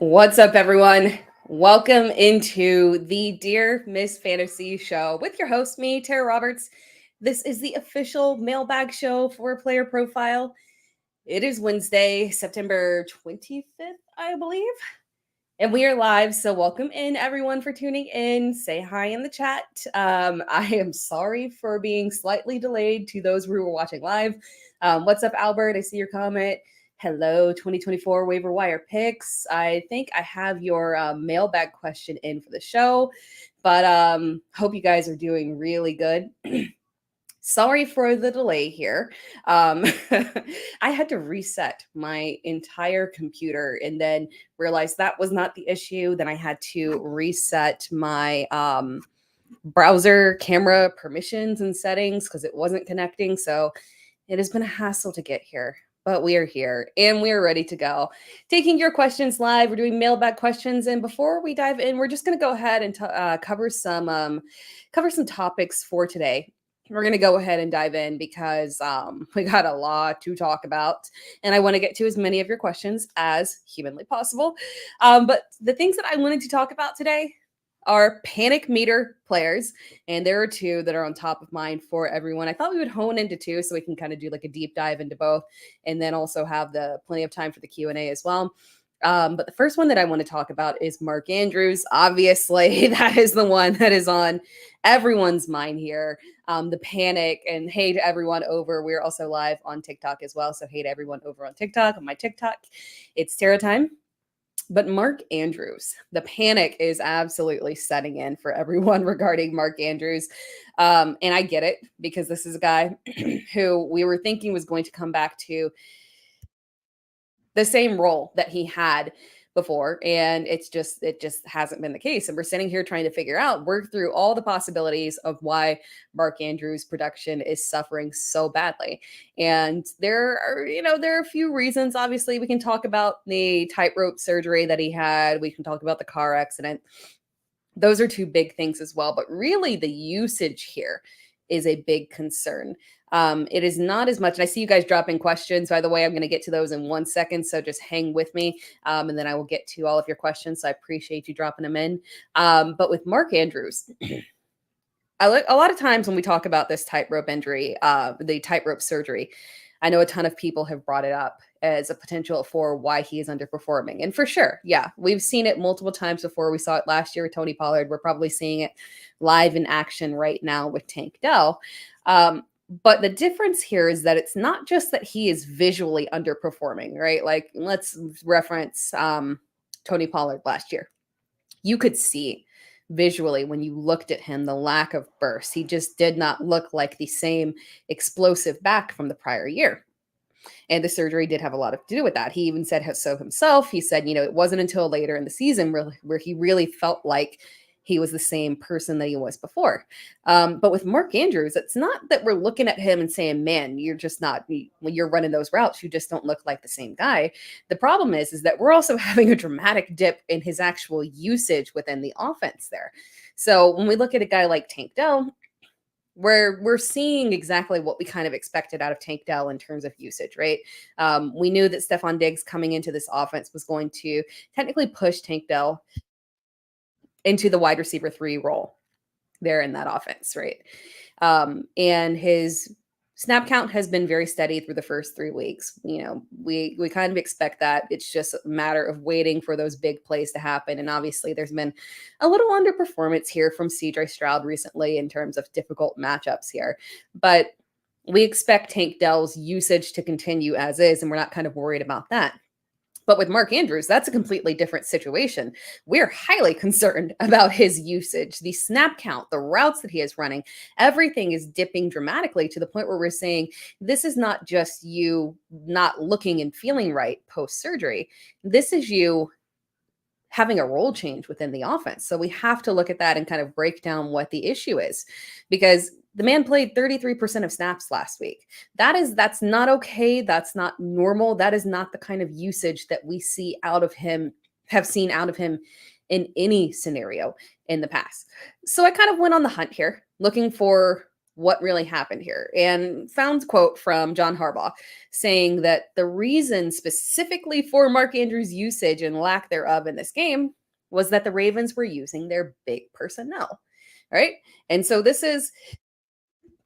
What's up, everyone? Welcome into the Dear Miss Fantasy show with your host, me, Tera Roberts. This is the official mailbag show for Player Profile. It is Wednesday, September 25th, I believe. And we are live, so welcome in everyone for tuning in. Say hi in the chat. I am sorry for being slightly delayed to those who are watching live. What's up, Albert? I see your comment. Hello, 2024 waiver wire picks. I think I have your mailbag question in for the show, but hope you guys are doing really good. Sorry for the delay here. I had to reset my entire computer and then realized that was not the issue. Then I had to reset my browser camera permissions and settings because it wasn't connecting. So it has been a hassle to get here. But we are here and we are ready to go. Taking your questions live. We're doing mailbag questions, and before we dive in, we're just going to go ahead and cover some topics for today. We're going to go ahead and dive in because we got a lot to talk about, and I want to get to as many of your questions as humanly possible. But the things that I wanted to talk about today are panic meter players, and there are two that are on top of mind for everyone. I thought we would hone into two so we can kind of do like a deep dive into both, and then also have the plenty of time for the Q&A as well. But the first one that I want to talk about is Mark Andrews. Obviously, that is the one that is on everyone's mind here. The panic, and hey to everyone over. We're also live on TikTok as well. So hey to everyone over on TikTok. On my TikTok, it's Tera time. But Mark Andrews, the panic is absolutely setting in for everyone regarding Mark Andrews. And I get it, because this is a guy who we were thinking was going to come back to the same role that he had before, and it just hasn't been the case. And we're sitting here trying to work through all the possibilities of why Mark Andrews' production is suffering so badly. And there are a few reasons. Obviously, we can talk about the tightrope surgery that he had. We can talk about the car accident. Those are two big things as well. But really, the usage here is a big concern. It is not as much, and I see you guys dropping questions. By the way, I'm going to get to those in 1 second, so just hang with me, and then I will get to all of your questions. So I appreciate you dropping them in. But with Mark Andrews, a lot of times when we talk about this tightrope injury, the tightrope surgery, I know a ton of people have brought it up as a potential for why he is underperforming. And for sure, yeah, we've seen it multiple times before. We saw it last year with Tony Pollard. We're probably seeing it live in action right now with Tank Dell. But the difference here is that it's not just that he is visually underperforming, right? Like, let's reference Tony Pollard last year. You could see visually when you looked at him the lack of burst. He just did not look like the same explosive back from the prior year. And the surgery did have a lot to do with that. He even said so himself. He said, it wasn't until later in the season where he really felt like he was the same person that he was before. But with Mark Andrews, it's not that we're looking at him and saying, man, you're just not, when you're running those routes, you just don't look like the same guy. The problem is that we're also having a dramatic dip in his actual usage within the offense there. So when we look at a guy like Tank Dell, we're seeing exactly what we kind of expected out of Tank Dell in terms of usage, right? We knew that Stephon Diggs coming into this offense was going to technically push Tank Dell into the wide receiver 3 role there in that offense, right? And his snap count has been very steady through the first 3 weeks. We kind of expect that. It's just a matter of waiting for those big plays to happen. And obviously, there's been a little underperformance here from CJ Stroud recently in terms of difficult matchups here. But we expect Tank Dell's usage to continue as is, and we're not kind of worried about that. But with Mark Andrews, that's a completely different situation. We're highly concerned about his usage, the snap count, the routes that he is running. Everything is dipping dramatically to the point where we're saying this is not just you not looking and feeling right post-surgery. This is you having a role change within the offense. So we have to look at that and kind of break down what the issue is, because the man played 33% of snaps last week. That's not okay. That's not normal. That is not the kind of usage that we have seen out of him in any scenario in the past. So I kind of went on the hunt here, looking for what really happened here, and found a quote from John Harbaugh saying that the reason specifically for Mark Andrews' usage and lack thereof in this game was that the Ravens were using their big personnel, right? And so this is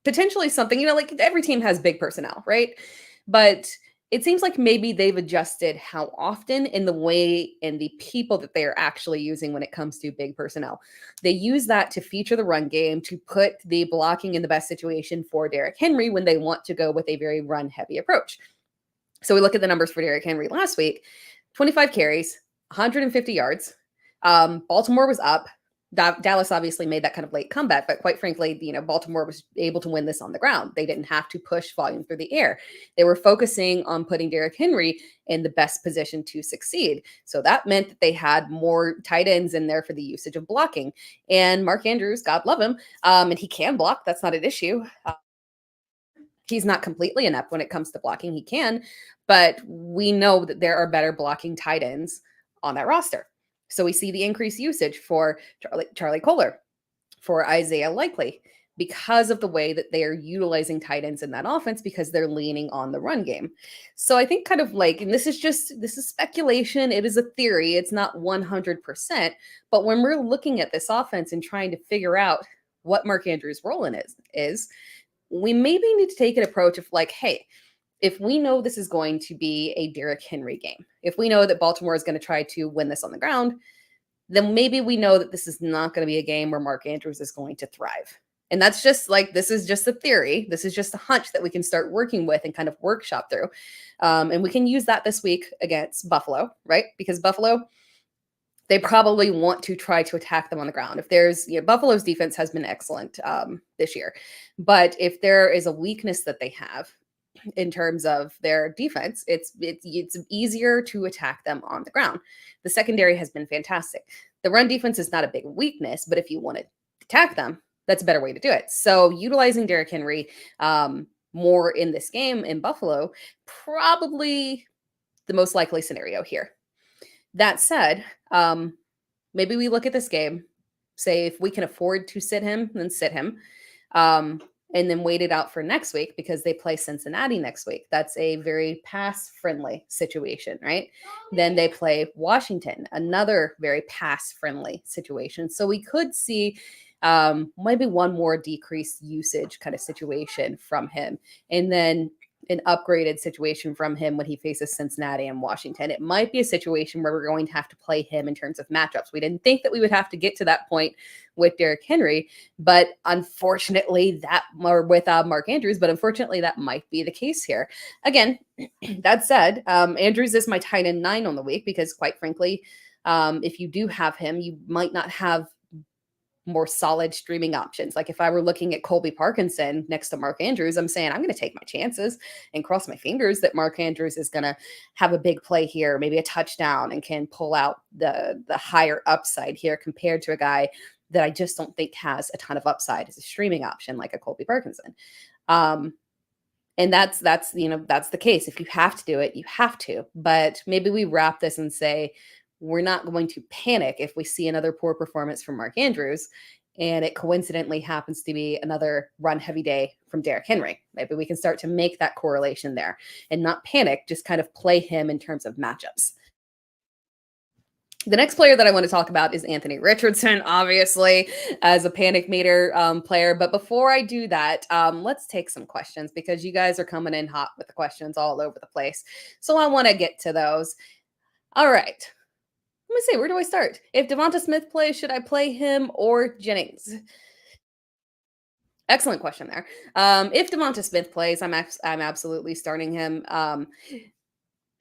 potentially something, like every team has big personnel, right? But it seems like maybe they've adjusted how often in the way and the people that they are actually using when it comes to big personnel. They use that to feature the run game, to put the blocking in the best situation for Derrick Henry when they want to go with a very run heavy approach. So we look at the numbers for Derrick Henry last week: 25 carries, 150 yards. Baltimore was up. Dallas obviously made that kind of late comeback, but quite frankly, Baltimore was able to win this on the ground. They didn't have to push volume through the air. They were focusing on putting Derrick Henry in the best position to succeed. So that meant that they had more tight ends in there for the usage of blocking. And Mark Andrews, God love him, and he can block. That's not an issue. He's not completely inept when it comes to blocking. He can, but we know that there are better blocking tight ends on that roster. So we see the increased usage for Charlie Kohler, for Isaiah Likely, because of the way that they are utilizing tight ends in that offense, because they're leaning on the run game. So I think and this is speculation. It is a theory. It's not 100%. But when we're looking at this offense and trying to figure out what Mark Andrews' role in is, we maybe need to take an approach of hey, if we know this is going to be a Derrick Henry game, if we know that Baltimore is going to try to win this on the ground, then maybe we know that this is not going to be a game where Mark Andrews is going to thrive. And that's just this is just a theory. This is just a hunch that we can start working with and kind of workshop through. And we can use that this week against Buffalo, right? Because Buffalo, they probably want to try to attack them on the ground. If there's, Buffalo's defense has been excellent this year. But if there is a weakness that they have in terms of their defense, it's easier to attack them on the ground. The secondary has been fantastic. The run defense is not a big weakness, but if you want to attack them, that's a better way to do it. So utilizing Derrick Henry more in this game in Buffalo, probably the most likely scenario here. That said, maybe we look at this game, say if we can afford to sit him, then sit him. And then wait it out for next week, because they play Cincinnati next week. That's a very pass-friendly situation, right? Then they play Washington, another very pass-friendly situation. So we could see maybe one more decreased usage kind of situation from him. And then an upgraded situation from him when he faces Cincinnati and Washington. It might be a situation where we're going to have to play him in terms of matchups. We didn't think that we would have to get to that point with Derrick Henry, but unfortunately with Mark Andrews, but unfortunately that might be the case here. Again, that said, Andrews is my tight end 9 on the week, because quite frankly, if you do have him, you might not have more solid streaming options. Like if I were looking at Colby Parkinson next to Mark Andrews, I'm saying I'm going to take my chances and cross my fingers that Mark Andrews is going to have a big play here, maybe a touchdown, and can pull out the higher upside here compared to a guy that I just don't think has a ton of upside as a streaming option like a Colby Parkinson. And that's the case. If you have to do it, you have to. But maybe we wrap this and say, we're not going to panic if we see another poor performance from Mark Andrews, and it coincidentally happens to be another run-heavy day from Derrick Henry. Maybe we can start to make that correlation there and not panic, just kind of play him in terms of matchups. The next player that I want to talk about is Anthony Richardson, obviously, as a panic meter player. But before I do that, let's take some questions, because you guys are coming in hot with the questions all over the place. So I want to get to those. All right. Let me see, where do I start? If Devonta Smith plays, should I play him or Jennings? Excellent question there. If Devonta Smith plays, I'm absolutely starting him.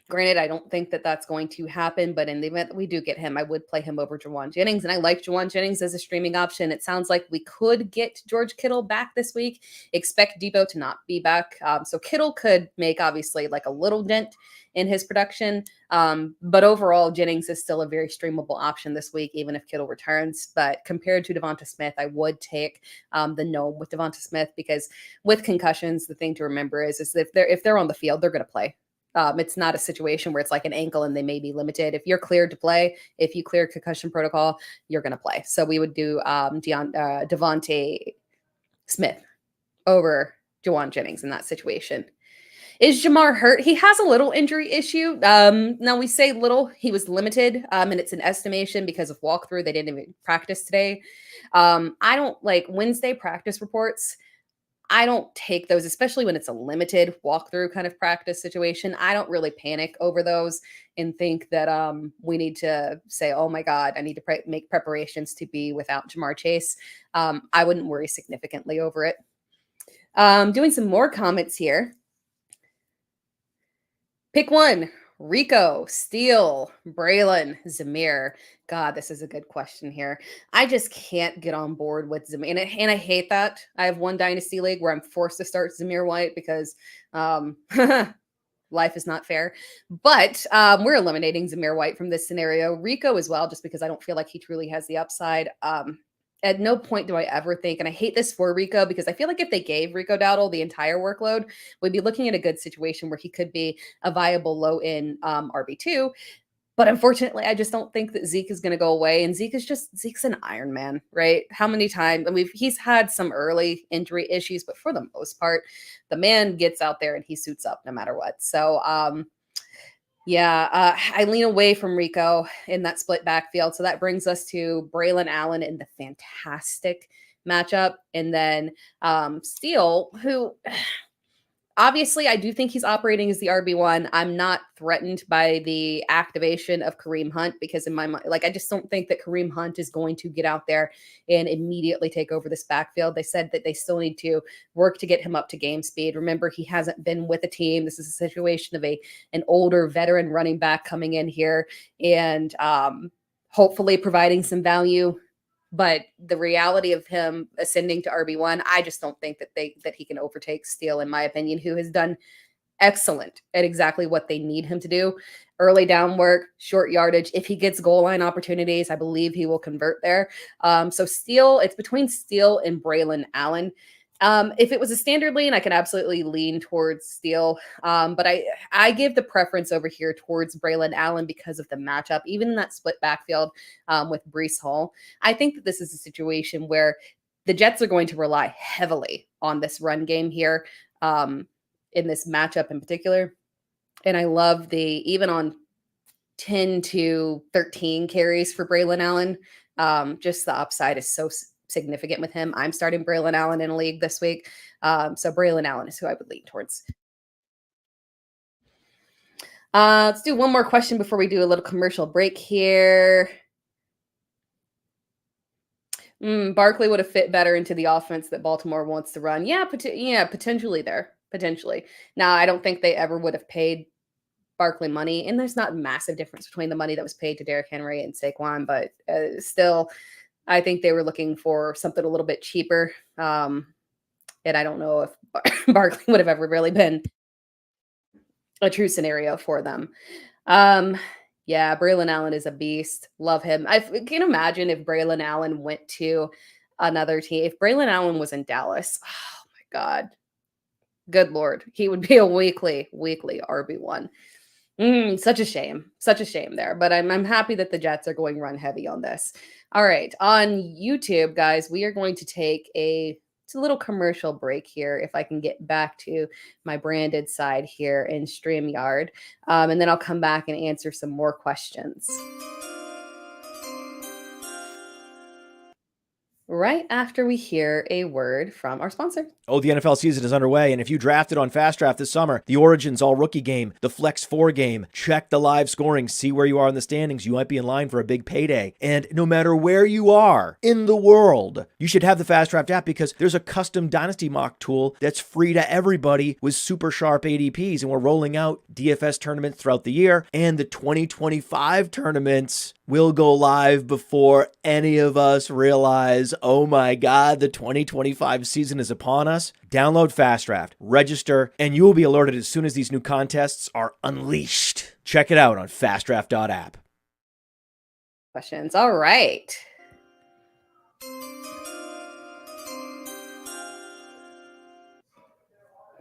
Granted, I don't think that that's going to happen, but in the event that we do get him, I would play him over Juwan Jennings, and I like Juwan Jennings as a streaming option. It sounds like we could get George Kittle back this week. Expect Debo to not be back. So Kittle could make, obviously, like a little dent in his production. But overall, Jennings is still a very streamable option this week, even if Kittle returns. But compared to Devonta Smith, I would take the no with Devonta Smith, because with concussions, the thing to remember is if they're on the field, they're going to play. It's not a situation where it's like an ankle and they may be limited. If you're cleared to play, if you clear concussion protocol, you're going to play. So we would do Devonta Smith over Juwan Jennings in that situation. Is Jamar hurt? He has a little injury issue. Now we say little, he was limited, and it's an estimation because of walkthrough. They didn't even practice today. I don't like Wednesday practice reports. I don't take those, especially when it's a limited walkthrough kind of practice situation. I don't really panic over those and think that we need to say, oh my God, I need to make preparations to be without Jamar Chase. I wouldn't worry significantly over it. Doing some more comments here. Pick one. Rico, Steele, Braylon, Zamir. God, this is a good question here. I just can't get on board with Zamir. And I hate that. I have one Dynasty League where I'm forced to start Zamir White because life is not fair. But we're eliminating Zamir White from this scenario. Rico as well, just because I don't feel like he truly has the upside. At no point do I ever think, and I hate this for Rico because I feel like if they gave Rico Dowdle the entire workload, we'd be looking at a good situation where he could be a viable low-in RB2. But unfortunately, I just don't think that Zeke is going to go away. And Zeke's an Iron Man, right? How many times? And he's had some early injury issues, but for the most part, the man gets out there and he suits up no matter what. So, I lean away from Rico in that split backfield. So that brings us to Braylon Allen in the fantastic matchup. And then Steele, who obviously I do think he's operating as the RB1. I'm not threatened by the activation of Kareem Hunt because in my mind, like, I just don't think that Kareem Hunt is going to get out there and immediately take over this backfield. They said that they still need to work to get him up to game speed. Remember, he hasn't been with a team. This is a situation of an older veteran running back coming in here and hopefully providing some value. But the reality of him ascending to RB1, I just don't think that he can overtake Steele, in my opinion, who has done excellent at exactly what they need him to do. Early down work, short yardage. If he gets goal line opportunities, I believe he will convert there. So Steele, it's between Steele and Braylon Allen. If it was a standard lean, I could absolutely lean towards Steele. But I give the preference over here towards Braylon Allen because of the matchup, even in that split backfield with Breece Hall. I think that this is a situation where the Jets are going to rely heavily on this run game here in this matchup in particular. And I love even on 10 to 13 carries for Braylon Allen, just the upside is so significant with him. I'm starting Braylon Allen in a league this week. So Braylon Allen is who I would lean towards. Let's do one more question before we do a little commercial break here. Barkley would have fit better into the offense that Baltimore wants to run. Yeah, potentially there. Potentially. Now, I don't think they ever would have paid Barkley money, and there's not a massive difference between the money that was paid to Derrick Henry and Saquon, but still, I think they were looking for something a little bit cheaper. And I don't know if Barkley would have ever really been a true scenario for them. Yeah, Braylon Allen is a beast. Love him. I can imagine if Braylon Allen went to another team. If Braylon Allen was in Dallas, oh my God. Good Lord. He would be a weekly RB1. Such a shame. Such a shame there. But I'm happy that the Jets are going run heavy on this. All right. On YouTube, guys, we are going to take it's a little commercial break here if I can get back to my branded side here in StreamYard. And then I'll come back and answer some more questions. Right after we hear a word from our sponsor. Oh, the NFL season is underway, and if you drafted on FastDraft this summer, the Origins All-Rookie Game, the Flex 4 game, check the live scoring, see where you are in the standings. You might be in line for a big payday. And no matter where you are in the world, you should have the FastDraft app because there's a custom Dynasty mock tool that's free to everybody with super sharp ADPs, and we're rolling out DFS tournaments throughout the year, and the 2025 tournaments will go live before any of us realize, oh my God, the 2025 season is upon us. Download FastDraft, register, and you will be alerted as soon as these new contests are unleashed. Check it out on FastDraft.app. Questions. All right.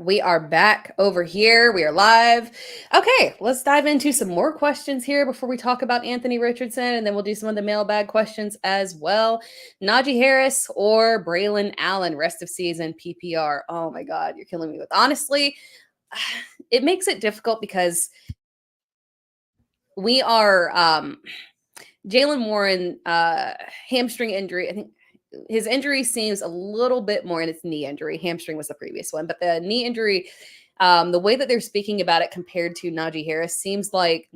We are back over here. We are live. Okay, let's dive into some more questions here before we talk about Anthony Richardson, and then we'll do some of the mailbag questions as well. Najee Harris or Braylon Allen, rest of season PPR. Oh my God, you're killing me with. Honestly, it makes it difficult because we are Jalen Warren hamstring injury. I think his injury seems a little bit more, and it's knee injury. Hamstring was the previous one, but the knee injury, the way that they're speaking about it compared to Najee Harris seems like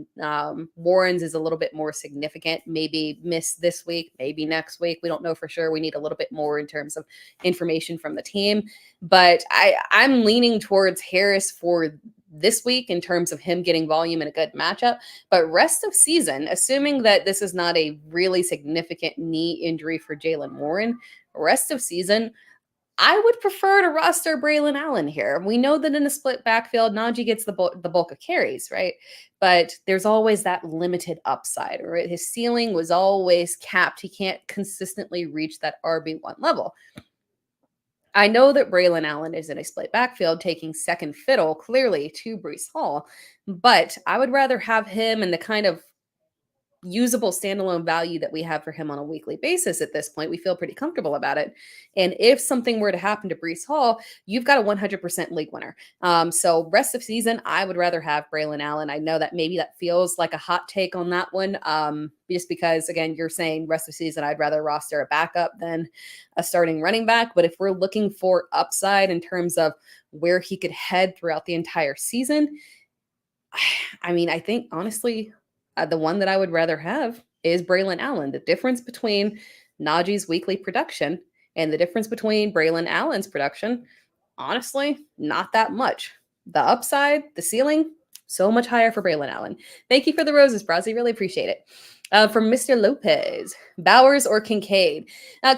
Warren's is a little bit more significant. Maybe miss this week, maybe next week. We don't know for sure. We need a little bit more in terms of information from the team. But I'm leaning towards Harris for this week in terms of him getting volume in a good matchup. But rest of season, assuming that this is not a really significant knee injury for Jalen Warren, rest of season, I would prefer to roster Braylon Allen here. We know that in a split backfield, Najee gets the bulk of carries, right? But there's always that limited upside, right? His ceiling was always capped. He can't consistently reach that RB1 level. I know that Braylon Allen is in a split backfield taking second fiddle clearly to Breece Hall, but I would rather have him in the kind of usable standalone value that we have for him on a weekly basis at this point. We feel pretty comfortable about it. And if something were to happen to Breece Hall, you've got a 100% league winner. So rest of season, I would rather have Braylon Allen. I know that maybe that feels like a hot take on that one, just because, again, you're saying rest of season, I'd rather roster a backup than a starting running back. But if we're looking for upside in terms of where he could head throughout the entire season, I mean, I think, honestly, the one that I would rather have is Braylon Allen. The difference between Najee's weekly production and the difference between Braylon Allen's production, honestly, not that much. The upside, the ceiling, so much higher for Braylon Allen. Thank you for the roses, Brazzy. Really appreciate it. From Mr. Lopez, Bowers or Kincaid?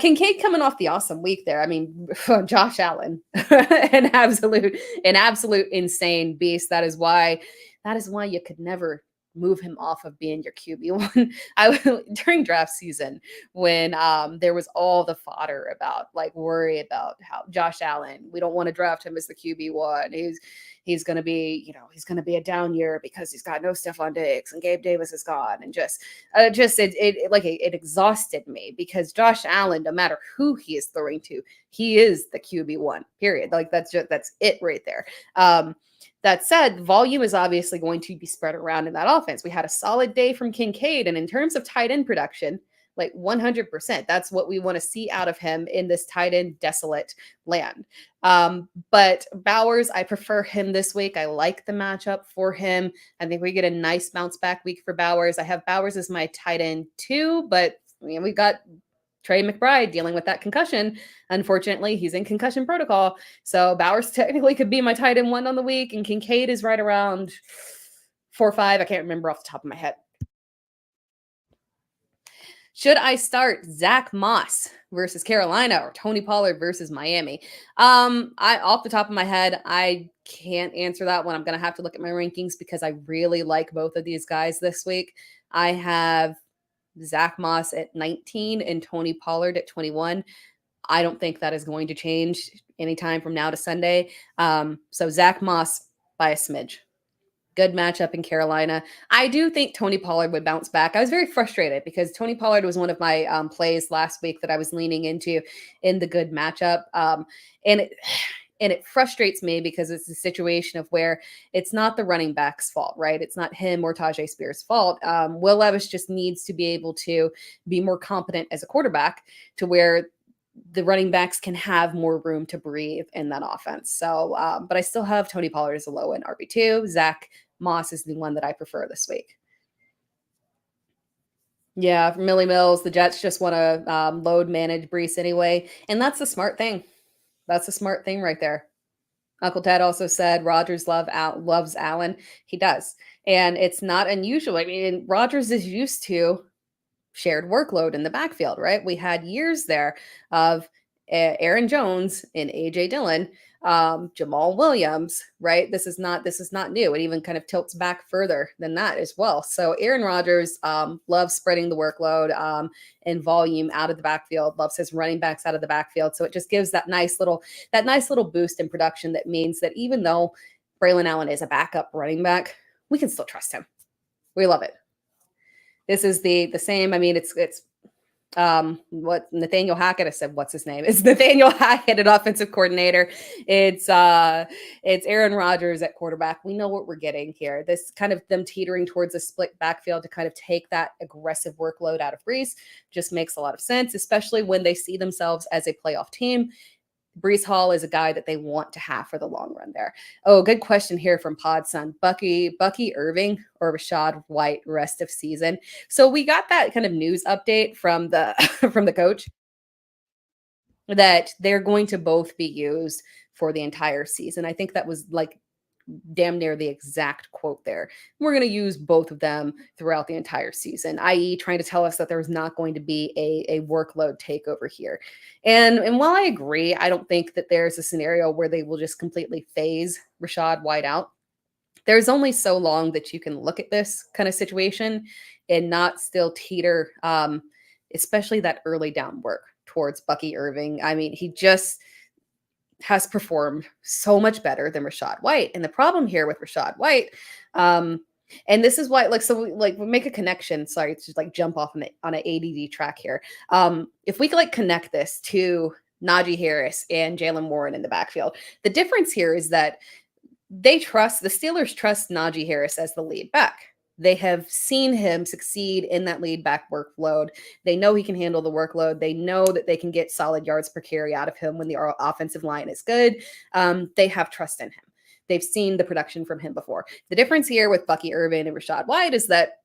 Kincaid coming off the awesome week there. I mean, Josh Allen, an absolute insane beast. That is why you could never move him off of being your QB1. During draft season, when there was all the fodder about worry about how Josh Allen, we don't want to draft him as the QB1. He's going to be, he's going to be a down year because he's got no Stephon Diggs and Gabe Davis is gone. And it exhausted me because Josh Allen, no matter who he is throwing to, he is the QB1, period. That's it right there. That said, volume is obviously going to be spread around in that offense. We had a solid day from Kincaid, and in terms of tight end production, 100%, that's what we want to see out of him in this tight end desolate land. But Bowers, I prefer him this week. I like the matchup for him. I think we get a nice bounce back week for Bowers. I have Bowers as my tight end too, but we got Trey McBride dealing with that concussion. Unfortunately, he's in concussion protocol. So Bowers technically could be my tight end 1 on the week, and Kincaid is right around 4 or 5. I can't remember off the top of my head. Should I start Zach Moss versus Carolina or Tony Pollard versus Miami? Off the top of my head, I can't answer that one. I'm going to have to look at my rankings because I really like both of these guys this week. I have Zach Moss at 19 and Tony Pollard at 21. I don't think that is going to change anytime from now to Sunday. So Zach Moss by a smidge. Good matchup in Carolina. I do think Tony Pollard would bounce back. I was very frustrated because Tony Pollard was one of my plays last week that I was leaning into in the good matchup. And it frustrates me because it's a situation of where it's not the running back's fault, right? It's not him or Tajay Spears' fault. Will Levis just needs to be able to be more competent as a quarterback to where the running backs can have more room to breathe in that offense. So, but I still have Tony Pollard as a low-end RB2. Zach Moss is the one that I prefer this week. Yeah, for Millie Mills, the Jets just want to load manage Breece anyway. And that's the smart thing. That's a smart thing right there. Uncle Ted also said Rodgers loves Allen. He does. And it's not unusual. I mean, Rodgers is used to shared workload in the backfield, right? We had years there of Aaron Jones and A.J. Dillon Jamal Williams, right? This is not new. It even kind of tilts back further than that as well. So Aaron Rodgers loves spreading the workload and volume out of the backfield, loves his running backs out of the backfield. So it just gives that nice little boost in production that means that even though Braylon Allen is a backup running back, we can still trust him. We love it. This is the same. I mean, it's what Nathaniel Hackett, I said, what's his name? It's Nathaniel Hackett, an offensive coordinator. It's Aaron Rodgers at quarterback. We know what we're getting here. This kind of them teetering towards a split backfield to kind of take that aggressive workload out of Brees just makes a lot of sense, especially when they see themselves as a playoff team. Brees Hall is a guy that they want to have for the long run there. Oh, good question here from Podson. Bucky Irving or Rachaad White rest of season. So we got that kind of news update from the from the coach that they're going to both be used for the entire season. I think that was like damn near the exact quote there. We're going to use both of them throughout the entire season, i.e. trying to tell us that there's not going to be a workload takeover here. And while I agree, I don't think that there's a scenario where they will just completely phase Rachaad White out. There's only so long that you can look at this kind of situation and not still teeter, especially that early down work towards Bucky Irving. I mean, he just has performed so much better than Rachaad White. And the problem here with Rachaad White, and this is why, we make a connection. Sorry, to just jump off on an ADD track here. If we could connect this to Najee Harris and Jaylen Warren in the backfield, the difference here is that the Steelers trust Najee Harris as the lead back. They have seen him succeed in that lead back workload. They know he can handle the workload. They know that they can get solid yards per carry out of him when the offensive line is good. They have trust in him. They've seen the production from him before. The difference here with Bucky Irving and Rachaad White is that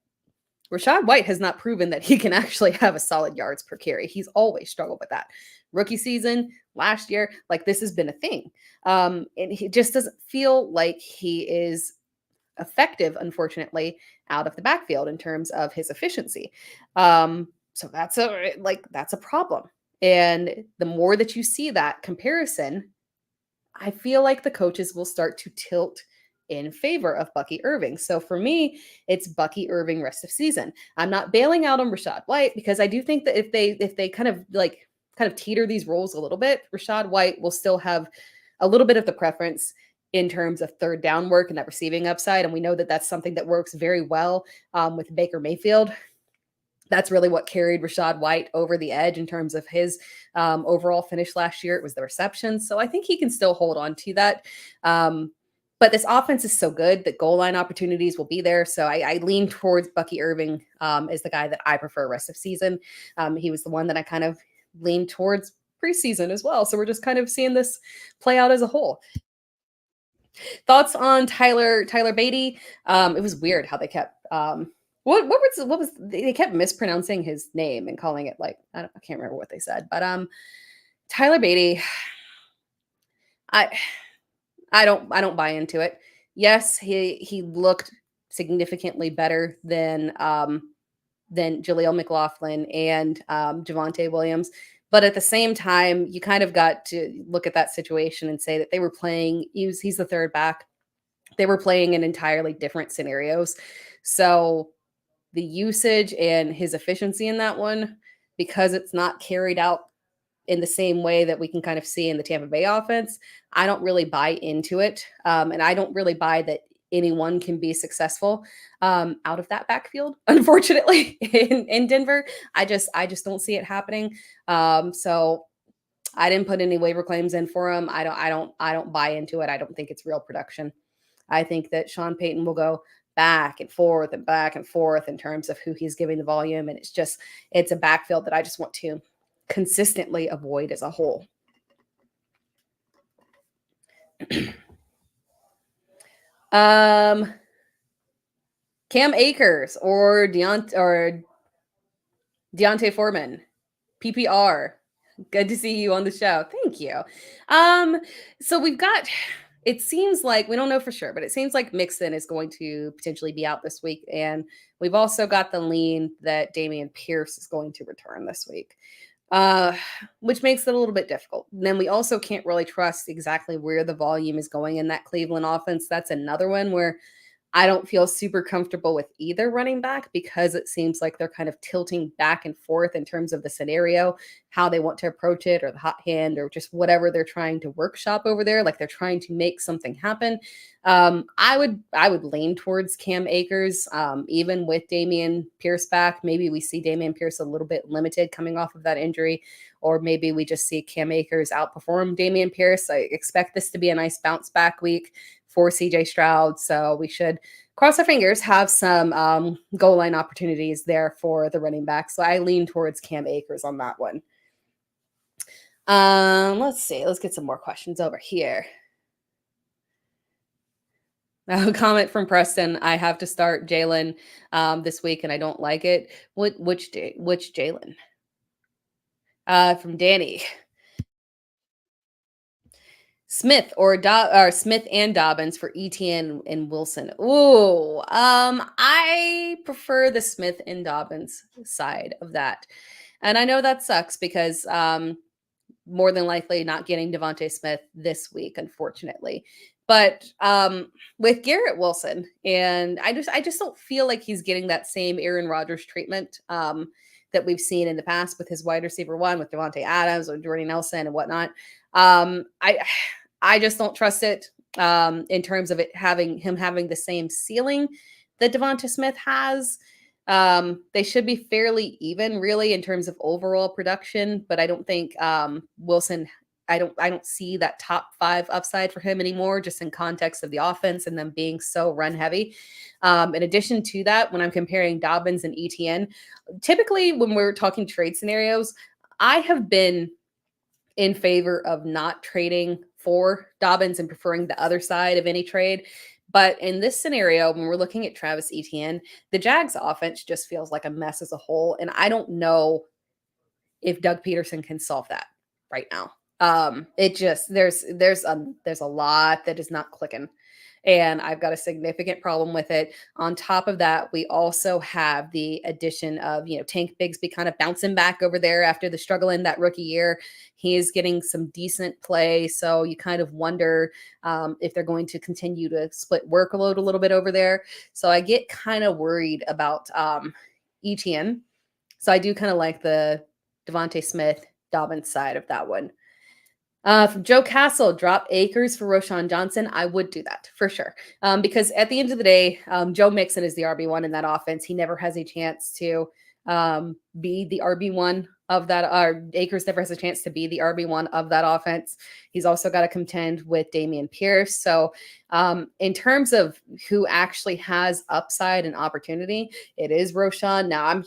Rachaad White has not proven that he can actually have a solid yards per carry. He's always struggled with that. Rookie season, last year, this has been a thing. And he just doesn't feel like he is effective, unfortunately, out of the backfield in terms of his efficiency. So that's a problem. And the more that you see that comparison, I feel like the coaches will start to tilt in favor of Bucky Irving. So for me, it's Bucky Irving rest of season. I'm not bailing out on Rachaad White because I do think that if they kind of teeter these roles a little bit, Rachaad White will still have a little bit of the preference in terms of third down work and that receiving upside. And we know that that's something that works very well with Baker Mayfield. That's really what carried Rachaad White over the edge in terms of his overall finish last year. It was the reception. So I think he can still hold on to that. But this offense is so good that goal line opportunities will be there. So I lean towards Bucky Irving as the guy that I prefer rest of season. He was the one that I kind of leaned towards preseason as well. So we're just kind of seeing this play out as a whole. Thoughts on Tyler Beatty? It was weird how they kept what was they kept mispronouncing his name and calling it I can't remember what they said, but Tyler Beatty, I don't buy into it. Yes, he looked significantly better than Jaleel McLaughlin and Javonte Williams. But at the same time, you kind of got to look at that situation and say that they were playing, he's the third back. They were playing in entirely different scenarios. So the usage and his efficiency in that one, because it's not carried out in the same way that we can kind of see in the Tampa Bay offense, I don't really buy into it. And I don't really buy that anyone can be successful out of that backfield, unfortunately, in Denver. I just don't see it happening. So I didn't put any waiver claims in for him. I don't buy into it. I don't think it's real production. I think that Sean Payton will go back and forth in terms of who he's giving the volume. And it's a backfield that I just want to consistently avoid as a whole. Cam Akers or Deontay Foreman, PPR. Good to see you on the show. Thank you. So we've got, it seems like, we don't know for sure, but it seems like Mixon is going to potentially be out this week. And we've also got the lean that Dameon Pierce is going to return this week. which makes it a little bit difficult. Then we also can't really trust exactly where the volume is going in that Cleveland offense. That's another one where I don't feel super comfortable with either running back because it seems like they're kind of tilting back and forth in terms of the scenario, how they want to approach it, or the hot hand, or just whatever they're trying to workshop over there. Like they're trying to make something happen. I would lean towards Cam Akers, even with Dameon Pierce back. Maybe we see Dameon Pierce a little bit limited coming off of that injury, or maybe we just see Cam Akers outperform Dameon Pierce. I expect this to be a nice bounce back week for CJ Stroud. So we should cross our fingers, have some goal line opportunities there for the running back. So I lean towards Cam Akers on that one. Let's see. Let's get some more questions over here. A comment from Preston. I have to start Jalen this week, and I don't like it. Which Jalen? From Danny. Smith or Smith and Dobbins for ETN and Wilson. Ooh, I prefer the Smith and Dobbins side of that. And I know that sucks because more than likely not getting Devontae Smith this week, unfortunately. But with Garrett Wilson, and I just don't feel like he's getting that same Aaron Rodgers treatment that we've seen in the past with his wide receiver one, with Devontae Adams or Jordy Nelson and whatnot. I just don't trust it in terms of having the same ceiling that Devonta Smith has. They should be fairly even, really, in terms of overall production, but I don't think Wilson. I don't see that top 5 upside for him anymore, just in context of the offense and them being so run heavy. In addition to that, when I'm comparing Dobbins and ETN, typically when we're talking trade scenarios, I have been in favor of not trading for Dobbins and preferring the other side of any trade. But in this scenario, when we're looking at Travis Etienne, the Jags offense just feels like a mess as a whole. And I don't know if Doug Peterson can solve that right now. It just, there's a lot that is not clicking. And I've got a significant problem with it. On top of that, we also have the addition of, Tank Bigsby kind of bouncing back over there after the struggle in that rookie year. He is getting some decent play. So you kind of wonder if they're going to continue to split workload a little bit over there. So I get kind of worried about Etienne. So I do kind of like the Devontae Smith Dobbins side of that one. From Joe Castle, drop Akers for Roschon Johnson. I would do that for sure. Because at the end of the day, Joe Mixon is the RB1 in that offense. He never has a chance to be the RB1 of that. Akers never has a chance to be the RB1 of that offense. He's also got to contend with Dameon Pierce. So in terms of who actually has upside and opportunity, it is Roschon. Now I'm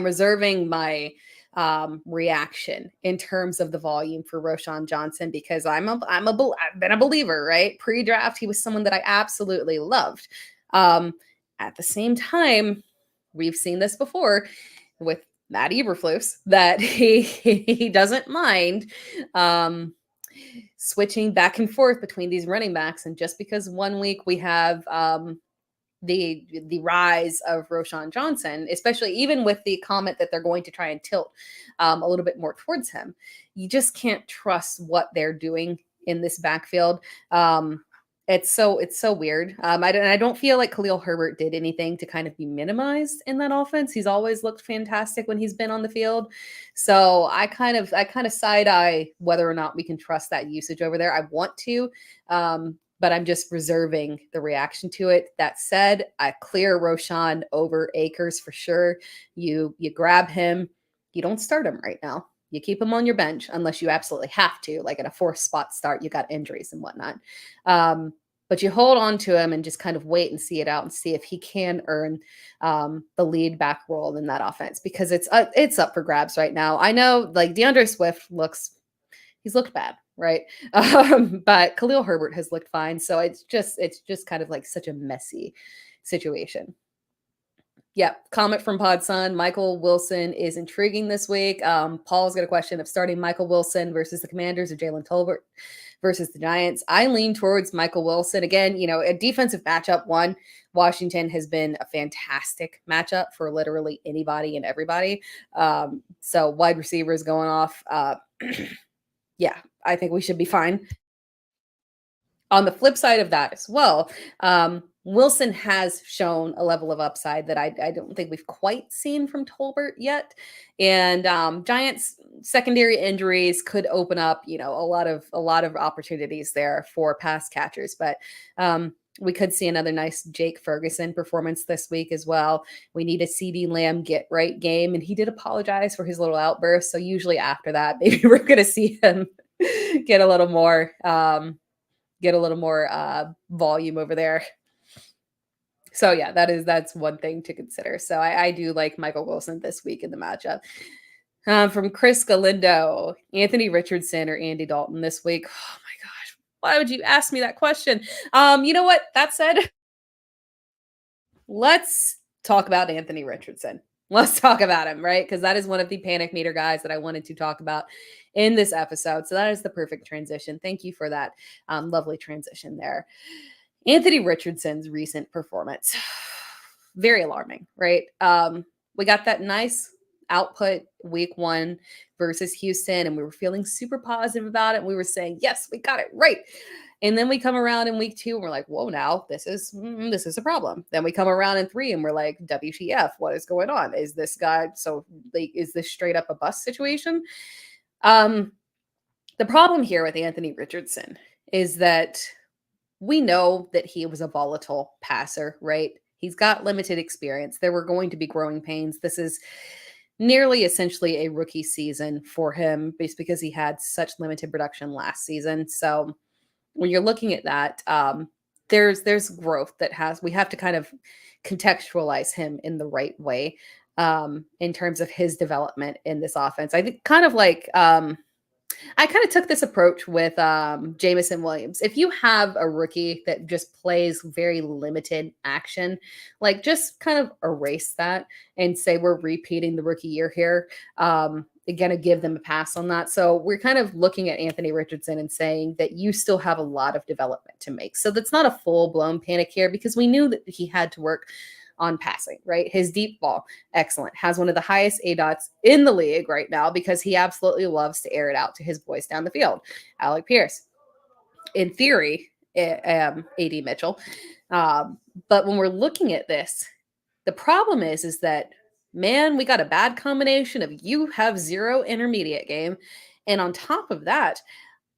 reserving my reaction in terms of the volume for Roschon Johnson because I've been a believer, right? Pre-draft, he was someone that I absolutely loved. At the same time, we've seen this before with Matt Eberflus that he doesn't mind switching back and forth between these running backs. And just because one week we have the rise of Roschon Johnson, especially even with the comment that they're going to try and tilt a little bit more towards him, you just can't trust what they're doing in this backfield. It's so weird. I don't feel like Khalil Herbert did anything to kind of be minimized in that offense. He's always looked fantastic when he's been on the field. So I kind of side eye whether or not we can trust that usage over there. I want to, but I'm just reserving the reaction to it. That said, I clear Roschon over Akers for sure. You grab him. You don't start him right now. You keep him on your bench unless you absolutely have to, like in a 4th spot start, you got injuries and whatnot. But you hold on to him and just kind of wait and see it out and see if he can earn the lead back role in that offense because it's up for grabs right now. I know like DeAndre Swift he's looked bad, right? But Khalil Herbert has looked fine. So it's just kind of like such a messy situation. Yeah, comment from Podson. Michael Wilson is intriguing this week. Paul's got a question of starting Michael Wilson versus the Commanders or Jalen Tolbert. versus the Giants. I lean towards Michael Wilson. Again, a defensive matchup one. Washington has been a fantastic matchup for literally anybody and everybody. So wide receivers going off. Yeah, I think we should be fine. On the flip side of that as well, Wilson has shown a level of upside that I don't think we've quite seen from Tolbert yet. And Giants secondary injuries could open up, a lot of opportunities there for pass catchers. But we could see another nice Jake Ferguson performance this week as well. We need a CD Lamb get right game, and he did apologize for his little outburst. So usually after that, maybe we're going to see him get a little more. Volume over there. So yeah, that's one thing to consider. So I do like Michael Wilson this week in the matchup. From Chris Galindo, Anthony Richardson or Andy Dalton this week. Oh my gosh, why would you ask me that question? You know what? That said, let's talk about Anthony Richardson. Let's talk about him, right? Because that is one of the panic meter guys that I wanted to talk about in this episode. So that is the perfect transition. Thank you for that lovely transition there. Anthony Richardson's recent performance, very alarming, right? We got that nice output week 1 versus Houston, and we were feeling super positive about it. We were saying, yes, we got it right. And then we come around in week 2 and we're like, whoa, now this is a problem. Then we come around in 3 and we're like, WTF, what is going on? Is this guy, is this straight up a bust situation? The problem here with Anthony Richardson is that we know that he was a volatile passer, right? He's got limited experience. There were going to be growing pains. This is nearly essentially a rookie season for him based because he had such limited production last season. So when you're looking at that, there's growth we have to kind of contextualize him in the right way in terms of his development in this offense. I think I kind of took this approach with Jamison Williams. If you have a rookie that just plays very limited action, like just kind of erase that and say we're repeating the rookie year here. Going to give them a pass on that. So we're kind of looking at Anthony Richardson and saying that you still have a lot of development to make. So that's not a full-blown panic here because we knew that he had to work on passing, right? His deep ball, excellent. Has one of the highest ADOTs in the league right now because he absolutely loves to air it out to his boys down the field. Alec Pierce, in theory, AD Mitchell. But when we're looking at this, the problem is that, man, we got a bad combination of you have 0 intermediate game. And on top of that,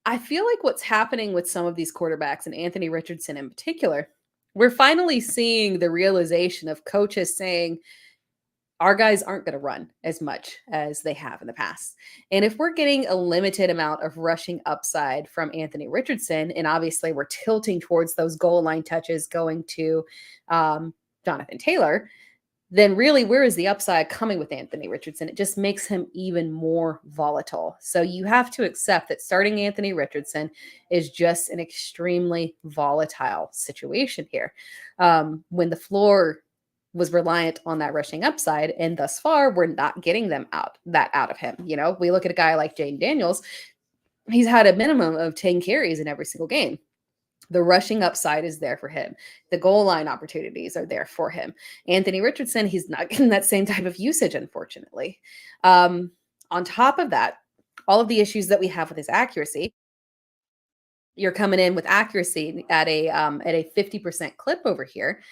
I feel like what's happening with some of these quarterbacks, and Anthony Richardson in particular, we're finally seeing the realization of coaches saying, our guys aren't going to run as much as they have in the past. And if we're getting a limited amount of rushing upside from Anthony Richardson, and obviously we're tilting towards those goal line touches going to Jonathan Taylor, then really where is the upside coming with Anthony Richardson? It just makes him even more volatile. So you have to accept that starting Anthony Richardson is just an extremely volatile situation here. When the floor was reliant on that rushing upside, and thus far we're not getting out of him. We look at a guy like Jane Daniels, he's had a minimum of 10 carries in every single game. The rushing upside is there for him. The goal line opportunities are there for him. Anthony Richardson, he's not getting that same type of usage, unfortunately. On top of that, all of the issues that we have with his accuracy, you're coming in with accuracy at a 50% clip over here.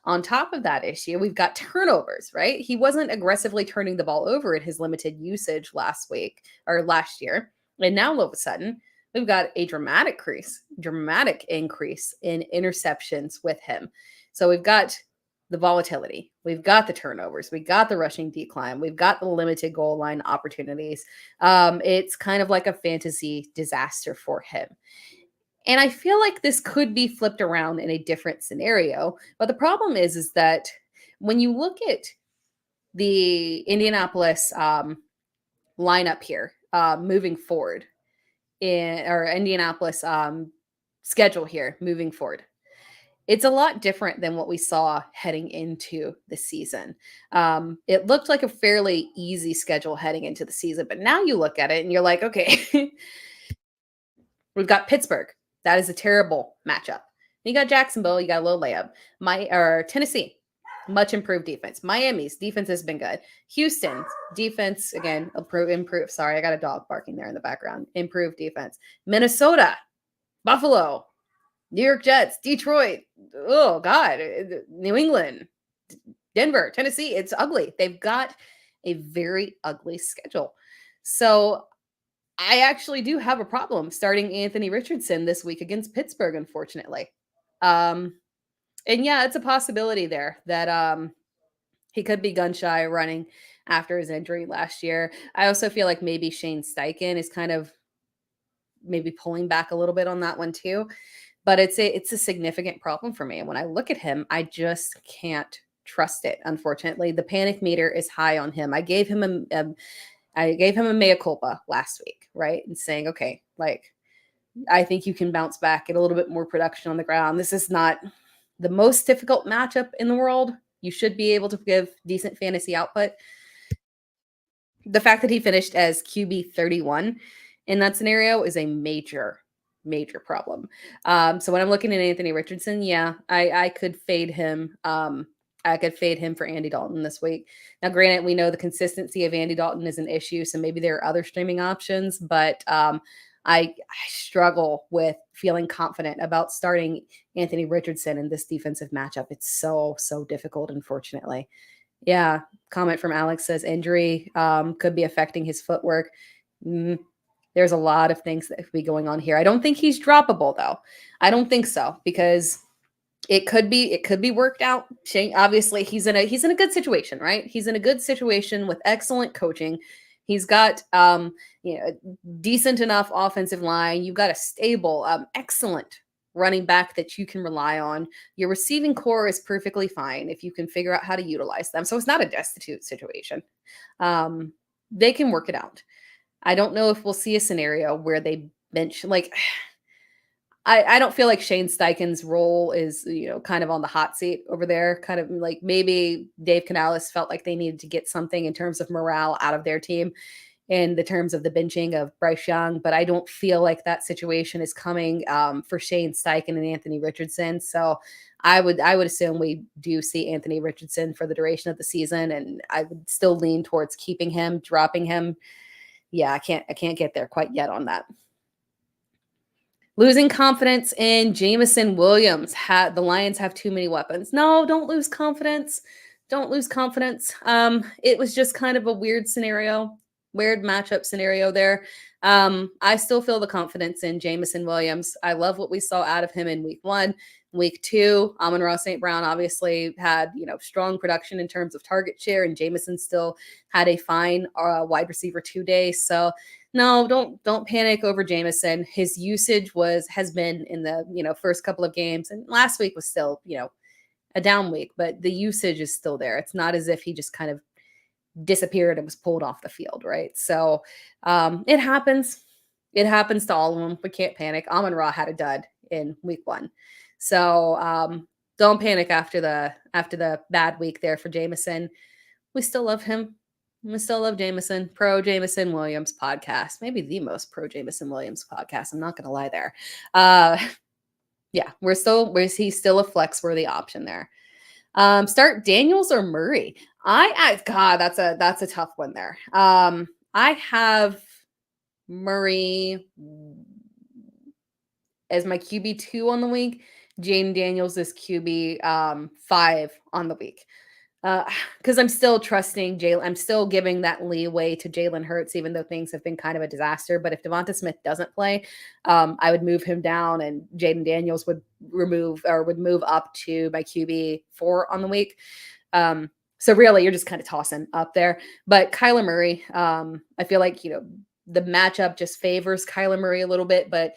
On top of that issue, we've got turnovers, right? He wasn't aggressively turning the ball over at his limited usage last year. And now all of a sudden, we've got a dramatic increase in interceptions with him. So we've got the volatility, we've got the turnovers, we've got the rushing decline, we've got the limited goal line opportunities. It's kind of like a fantasy disaster for him. And I feel like this could be flipped around in a different scenario. But the problem is that when you look at the Indianapolis lineup here moving forward, or Indianapolis schedule here moving forward, it's a lot different than what we saw heading into the season. It looked like a fairly easy schedule heading into the season, but now you look at it and you're like, okay, We've got Pittsburgh. That is a terrible matchup. You got Jacksonville. You got a little layup. Tennessee, much improved defense. Miami's defense has been good. Houston's defense, again, improve. Sorry, I got a dog barking there in the background. Improved defense. Minnesota, Buffalo, New York Jets, Detroit. Oh, God. New England, Denver, Tennessee. It's ugly. They've got a very ugly schedule. So I actually do have a problem starting Anthony Richardson this week against Pittsburgh, unfortunately. And yeah, it's a possibility there that he could be gun shy running after his injury last year. I also feel like maybe Shane Steichen is kind of maybe pulling back a little bit on that one too. But it's a significant problem for me. And when I look at him, I just can't trust it. Unfortunately, the panic meter is high on him. I gave him a mea culpa last week, right? And saying, okay, like, I think you can bounce back, get a little bit more production on the ground. This is not the most difficult matchup in the world. You should be able to give decent fantasy output. The fact that he finished as QB 31 in that scenario is a major problem. So when I'm looking at Anthony Richardson, yeah, I could fade him. I could fade him for Andy Dalton this week. Now, granted, we know the consistency of Andy Dalton is an issue, so maybe there are other streaming options, but I struggle with feeling confident about starting Anthony Richardson in this defensive matchup. It's so difficult, unfortunately. Yeah, comment from Alex says injury could be affecting his footwork. There's a lot of things that could be going on here. I don't think he's droppable, though. I don't think so, because it could be worked out. Shane, obviously, he's in a good situation, right? He's in a good situation with excellent coaching. He's got decent enough offensive line. You've got a stable, excellent running back that you can rely on. Your receiving core is perfectly fine if you can figure out how to utilize them. So it's not a destitute situation. They can work it out. I don't know if we'll see a scenario where they bench, like, I don't feel like Shane Steichen's role is, kind of on the hot seat over there. Kind of like maybe Dave Canales felt like they needed to get something in terms of morale out of their team in the terms of the benching of Bryce Young, but I don't feel like that situation is coming for Shane Steichen and Anthony Richardson. So I would assume we do see Anthony Richardson for the duration of the season, and I would still lean towards keeping him, dropping him. Yeah, I can't get there quite yet on that. Losing confidence in Jameson Williams. The Lions have too many weapons. No, don't lose confidence. Don't lose confidence. It was just kind of a weird matchup scenario there. I still feel the confidence in Jameson Williams. I love what we saw out of him in week 1. Week 2, Amon-Ra St. Brown obviously had, strong production in terms of target share, and Jameson still had a fine wide receiver 2 day. So no, don't panic over Jameson. His usage has been in the, first couple of games, and last week was still, a down week, but the usage is still there. It's not as if he just kind of disappeared and was pulled off the field, right? So it happens. It happens to all of them. We can't panic. Amon-Ra had a dud in week 1. So don't panic after the bad week there for Jameson. We still love him. We still love Jameson. Pro Jameson Williams podcast. Maybe the most pro Jameson Williams podcast. I'm not going to lie there. Yeah, he's still a flex-worthy option there. Start Daniels or Murray. God, that's a tough one there. I have Murray as my QB2 on the week. Jane Daniels is QB 5 on the week. Because I'm still trusting Jalen. I'm still giving that leeway to Jalen Hurts, even though things have been kind of a disaster. But if Devonta Smith doesn't play, I would move him down, and Jaden Daniels would move up to my QB 4 on the week. So really, you're just kind of tossing up there. But Kyler Murray, I feel like the matchup just favors Kyler Murray a little bit, but.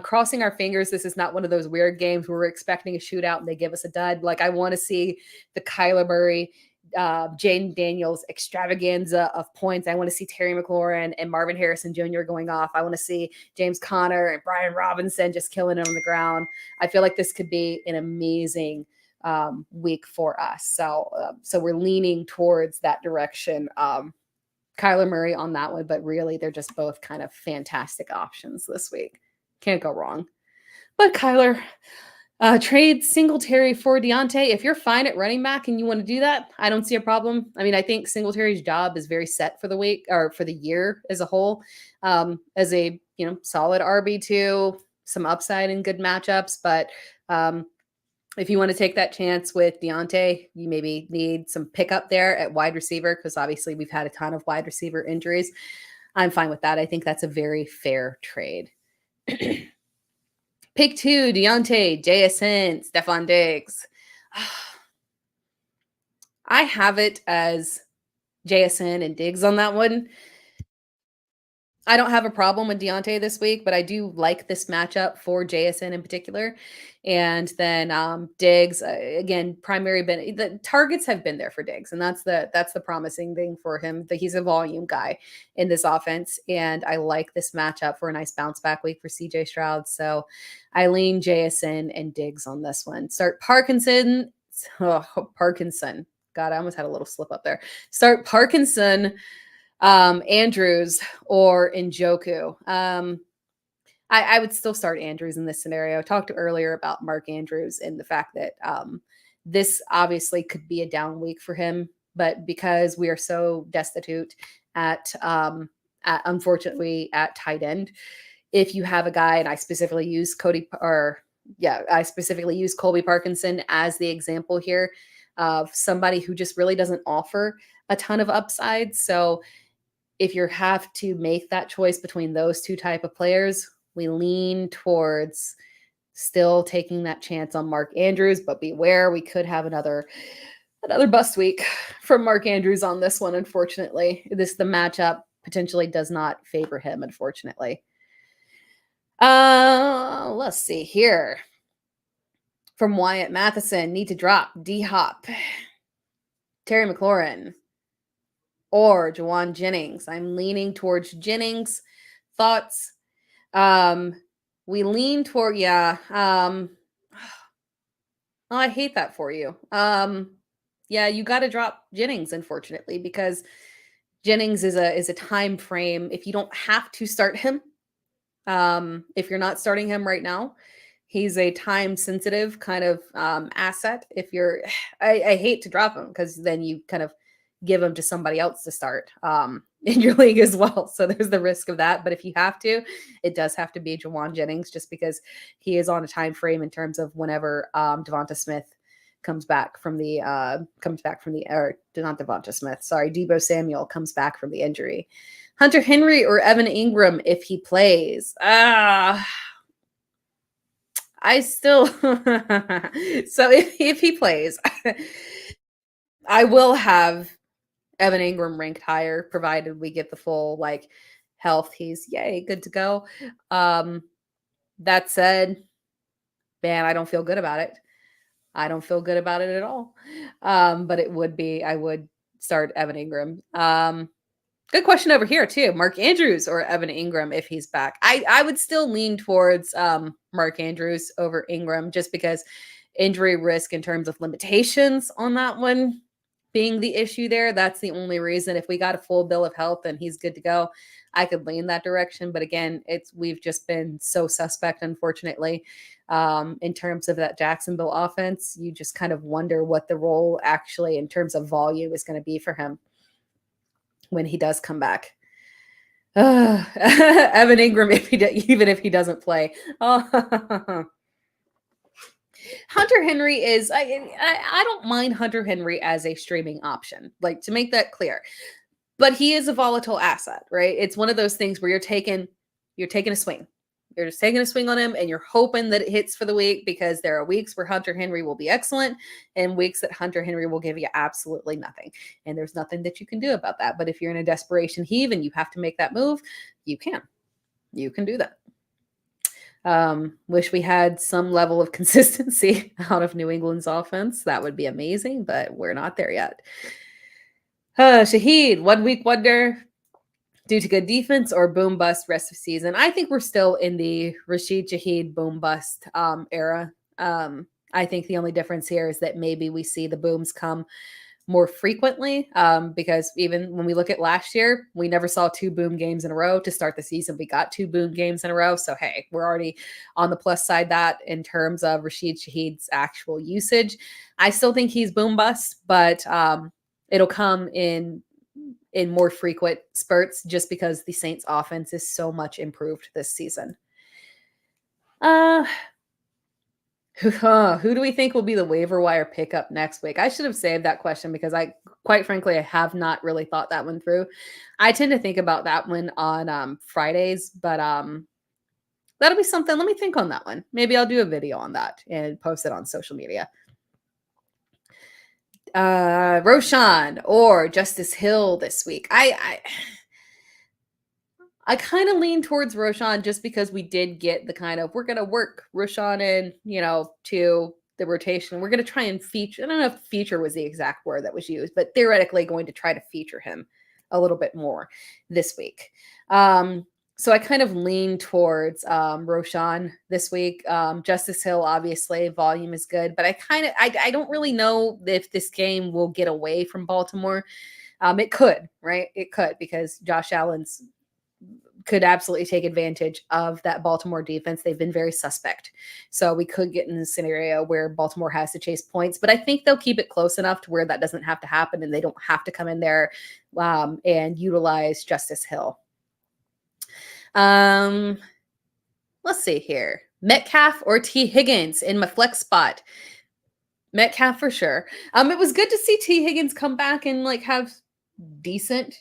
Crossing our fingers, this is not one of those weird games where we're expecting a shootout and they give us a dud. Like, I want to see the Kyler Murray, Jaden Daniels extravaganza of points. I want to see Terry McLaurin and Marvin Harrison Jr. going off. I want to see James Conner and Brian Robinson just killing it on the ground. I feel like this could be an amazing week for us. So we're leaning towards that direction. Kyler Murray on that one, but really they're just both kind of fantastic options this week. Can't go wrong. But Kyler, trade Singletary for Deontay. If you're fine at running back and you want to do that, I don't see a problem. I mean, I think Singletary's job is very set for the week or for the year as a whole, as a solid RB2, some upside in good matchups. But if you want to take that chance with Deontay, you maybe need some pickup there at wide receiver because obviously we've had a ton of wide receiver injuries. I'm fine with that. I think that's a very fair trade. Pick 2, Deontay, JSN, Stephon Diggs. I have it as JSN and Diggs on that one. I don't have a problem with Deontay this week, but I do like this matchup for JSN in particular. And then Diggs, again, the targets have been there for Diggs, and that's the promising thing for him, that he's a volume guy in this offense. And I like this matchup for a nice bounce back week for CJ Stroud. So I lean JSN and Diggs on this one. Start Parkinson. Parkinson. God, I almost had a little slip up there. Start Parkinson, Andrews, or Njoku. I would still start Andrews in this scenario. I talked earlier about Mark Andrews and the fact that this obviously could be a down week for him, but because we are so destitute at unfortunately at tight end, if you have a guy, and I specifically use Colby Parkinson as the example here of somebody who just really doesn't offer a ton of upside. So if you have to make that choice between those two type of players, we lean towards still taking that chance on Mark Andrews, but beware, we could have another bust week from Mark Andrews on this one. Unfortunately, the matchup potentially does not favor him, unfortunately. Let's see here. From Wyatt Matheson, need to drop D-Hop, Terry McLaurin, or Juwan Jennings. I'm leaning towards Jennings. Thoughts? We lean toward, oh, I hate that for you. You got to drop Jennings, unfortunately, because Jennings is a time frame. If you don't have to start him, if you're not starting him right now, he's a time sensitive kind of asset. If you're, I hate to drop him because then you kind of give him to somebody else to start in your league as well. So there's the risk of that. But if you have to, it does have to be Juwan Jennings, just because he is on a time frame in terms of whenever Devonta Smith comes back from the Deebo Samuel comes back from the injury. Hunter Henry or Evan Ingram if he plays. I still so if he plays, I will have Evan Ingram ranked higher, provided we get the full health. He's good to go. That said, man, I don't feel good about it. I don't feel good about it at all. But I would start Evan Ingram. Good question over here too. Mark Andrews or Evan Ingram if he's back. I would still lean towards Mark Andrews over Ingram, just because injury risk in terms of limitations on that one being the issue there. That's the only reason. If we got a full bill of health and he's good to go, I could lean that direction. But again, we've just been so suspect, unfortunately, in terms of that Jacksonville offense. You just kind of wonder what the role actually in terms of volume is going to be for him when he does come back. Evan Ingram, even if he doesn't play. Oh. Hunter Henry is, I don't mind Hunter Henry as a streaming option, to make that clear, but he is a volatile asset, right? It's one of those things where you're taking a swing. You're just taking a swing on him and you're hoping that it hits for the week, because there are weeks where Hunter Henry will be excellent and weeks that Hunter Henry will give you absolutely nothing. And there's nothing that you can do about that. But if you're in a desperation heave and you have to make that move, you can do that. Wish we had some level of consistency out of New England's offense. That would be amazing, but we're not there yet. Shaheed, 1 week wonder due to good defense or boom bust rest of season. I think we're still in the Rashid Shaheed boom bust era. I think the only difference here is that maybe we see the booms come more frequently, because even when we look at last year, we never saw 2 boom games in a row. To start the season, we got 2 boom games in a row. So, hey, we're already on the plus side that in terms of Rashid Shaheed's actual usage. I still think he's boom bust, but it'll come in more frequent spurts just because the Saints offense is so much improved this season. Who do we think will be the waiver wire pickup next week? I should have saved that question because quite frankly, I have not really thought that one through. I tend to think about that one on Fridays, but that'll be something. Let me think on that one. Maybe I'll do a video on that and post it on social media. Roshan or Justice Hill this week. I kind of lean towards Roshan just because we did get the kind of, we're going to work Roshan in, to the rotation. We're going to try and feature, I don't know if feature was the exact word that was used, but theoretically going to try to feature him a little bit more this week. So I kind of lean towards Roshan this week. Justice Hill, obviously, volume is good, but I don't really know if this game will get away from Baltimore. It could, right? It could, because Josh Allen's could absolutely take advantage of that Baltimore defense. They've been very suspect. So we could get in a scenario where Baltimore has to chase points, but I think they'll keep it close enough to where that doesn't have to happen and they don't have to come in there and utilize Justice Hill. Let's see here. Metcalf or T. Higgins in my flex spot. Metcalf for sure. It was good to see T. Higgins come back and have decent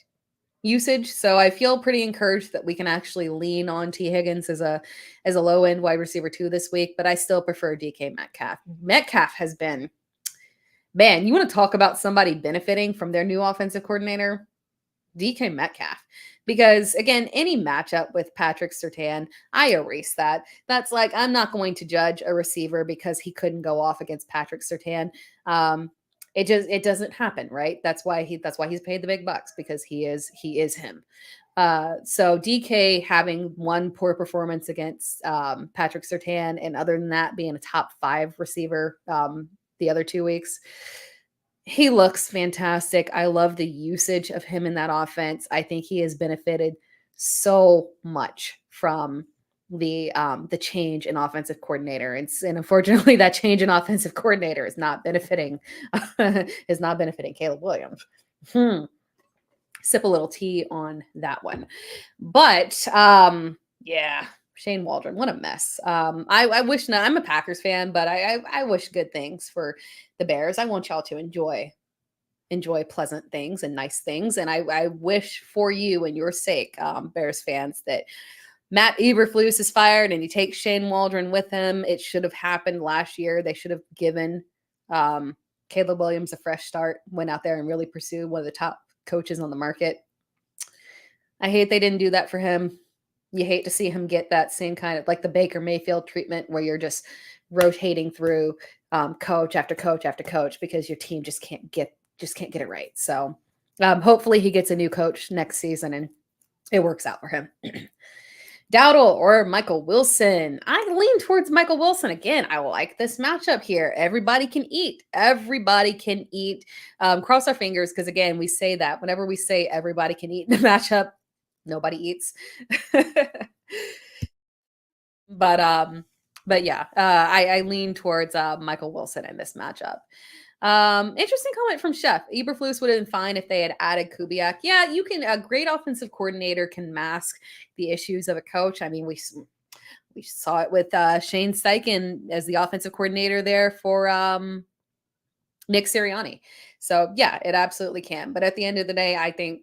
usage. So I feel pretty encouraged that we can actually lean on T. Higgins as a low end wide receiver 2 this week, but I still prefer DK Metcalf. Metcalf has been, man, you want to talk about somebody benefiting from their new offensive coordinator? DK Metcalf. Because again, any matchup with Patrick Surtain, I erase that. That's I'm not going to judge a receiver because he couldn't go off against Patrick Surtain. It doesn't happen, right? That's why he's paid the big bucks, because he is him. So DK having one poor performance against Patrick Surtain, and other than that being a top 5 receiver the other 2 weeks, he looks fantastic. I love the usage of him in that offense. I think he has benefited so much from the change in offensive coordinator, and unfortunately that change in offensive coordinator is not benefiting Caleb Williams. Sip a little tea on that one, but yeah, Shane Waldron, what a mess. I wish not. I'm a Packers fan, but I wish good things for the Bears. I want y'all to enjoy pleasant things and nice things, and I wish for you and your sake, Bears fans, that Matt Eberflus is fired and he takes Shane Waldron with him. It should have happened last year. They should have given Caleb Williams a fresh start, went out there and really pursued one of the top coaches on the market. I hate they didn't do that for him. You hate to see him get that same kind of the Baker Mayfield treatment where you're just rotating through coach after coach after coach because your team just can't get it right. So hopefully he gets a new coach next season and it works out for him. Dowdle or Michael Wilson. I lean towards Michael Wilson. Again, I like this matchup here. Everybody can eat. Everybody can eat. Cross our fingers, because again, we say that whenever we say everybody can eat in the matchup, nobody eats. But yeah, I lean towards Michael Wilson in this matchup. Interesting comment from Chef. Eberflus would have been fine if they had added Kubiak. Yeah, you can. A great offensive coordinator can mask the issues of a coach. I mean, we saw it with Shane Steichen as the offensive coordinator there for Nick Sirianni. So yeah, it absolutely can. But at the end of the day, I think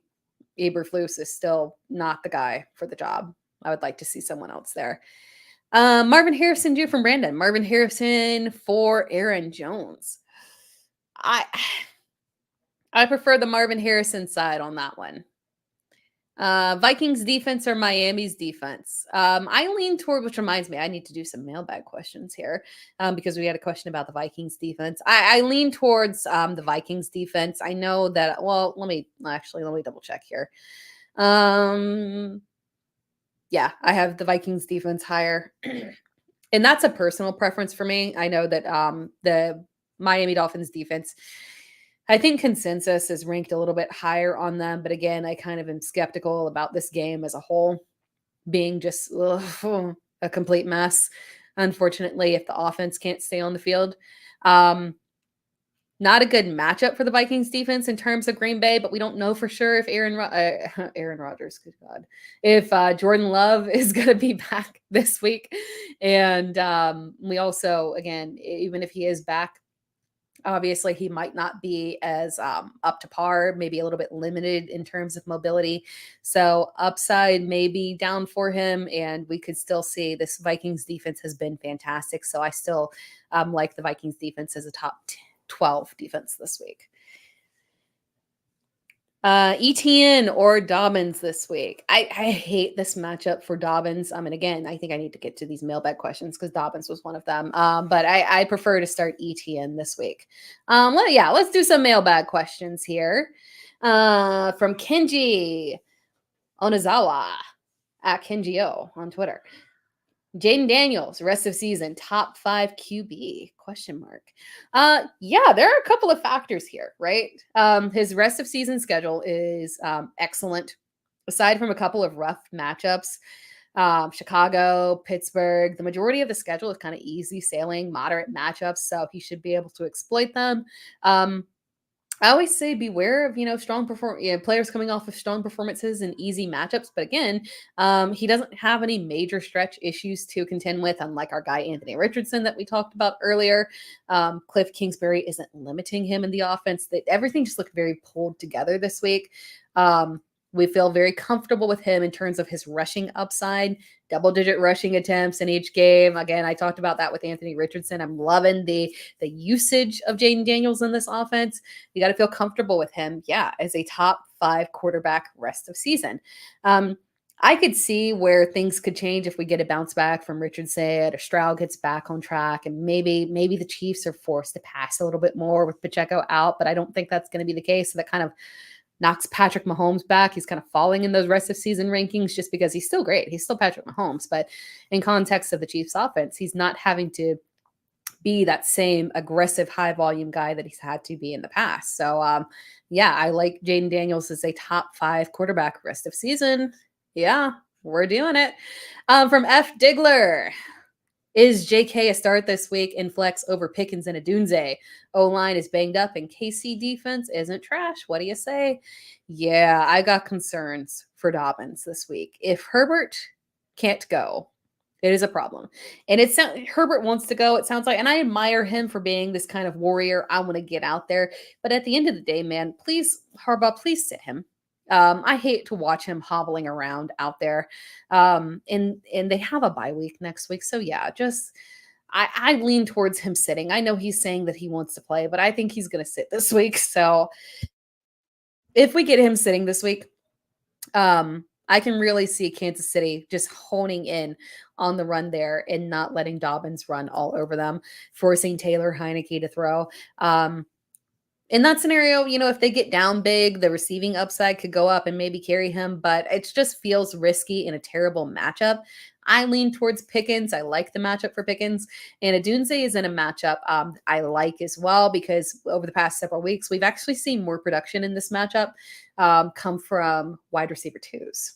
Eberflus is still not the guy for the job. I would like to see someone else there. Marvin Harrison due from Brandon. Marvin Harrison for Aaron Jones. I prefer the Marvin Harrison side on that one. Vikings defense or Miami's defense? I lean toward, which reminds me, I need to do some mailbag questions here because we had a question about the Vikings defense. I lean towards the Vikings defense. I know that, well, let me double check here. Yeah, I have the Vikings defense higher. And that's a personal preference for me. I know that the Miami Dolphins defense I think consensus is ranked a little bit higher on them. But again, I kind of am skeptical about this game as a whole being just a complete mess. Unfortunately, if the offense can't stay on the field. Not a good matchup for the Vikings defense in terms of Green Bay, but we don't know for sure if Aaron Rodgers, good God, if Jordan Love is going to be back this week. And we also, again, even if he is back, obviously he might not be as up to par, maybe a little bit limited in terms of mobility. So upside may be down for him, and we could still see this Vikings defense has been fantastic. So I still like the Vikings defense as a top 12 defense this week. ETN or Dobbins this week. I hate this matchup for Dobbins. And again, I think I need to get to these mailbag questions because Dobbins was one of them. But I prefer to start ETN this week. Let's do some mailbag questions here. From Kenji Onazawa at Kenji-O on Twitter. Jaden Daniels, rest of season, top 5 QB, question mark. There are a couple of factors here, right? His rest of season schedule is excellent. Aside from a couple of rough matchups, Chicago, Pittsburgh, the majority of the schedule is kind of easy sailing, moderate matchups, so he should be able to exploit them. I always say beware of, strong players coming off of strong performances and easy matchups. But again, he doesn't have any major stretch issues to contend with, unlike our guy Anthony Richardson that we talked about earlier. Cliff Kingsbury isn't limiting him in the offense. Everything just looked very pulled together this week. We feel very comfortable with him in terms of his rushing upside, double-digit rushing attempts in each game. Again, I talked about that with Anthony Richardson. I'm loving the usage of Jaden Daniels in this offense. You got to feel comfortable with him, as a top 5 quarterback rest of season. I could see where things could change if we get a bounce back from Richardson or Stroud gets back on track, and maybe the Chiefs are forced to pass a little bit more with Pacheco out, but I don't think that's going to be the case. So that kind of knocks Patrick Mahomes back. He's kind of falling in those rest of season rankings just because he's still great. He's still Patrick Mahomes, but in context of the Chiefs offense, he's not having to be that same aggressive high volume guy that he's had to be in the past. So I like Jaden Daniels as a top 5 quarterback rest of season. Yeah, we're doing it. From F. Diggler. Is JK a start this week in flex over Pickens and Adunze? O-line is banged up and KC defense isn't trash. What do you say? Yeah, I got concerns for Dobbins this week. If Herbert can't go, it is a problem. And Herbert wants to go, it sounds like, and I admire him for being this kind of warrior. I want to get out there. But at the end of the day, man, please, Harbaugh, please sit him. I hate to watch him hobbling around out there. And they have a bye week next week. So I lean towards him sitting. I know he's saying that he wants to play, but I think he's going to sit this week. So if we get him sitting this week, I can really see Kansas City just honing in on the run there and not letting Dobbins run all over them, forcing Taylor Heineke to throw. In that scenario, if they get down big, the receiving upside could go up and maybe carry him, but it just feels risky in a terrible matchup. I lean towards Pickens. I like the matchup for Pickens. And Adunze is in a matchup I like as well, because over the past several weeks, we've actually seen more production in this matchup come from wide receiver 2s.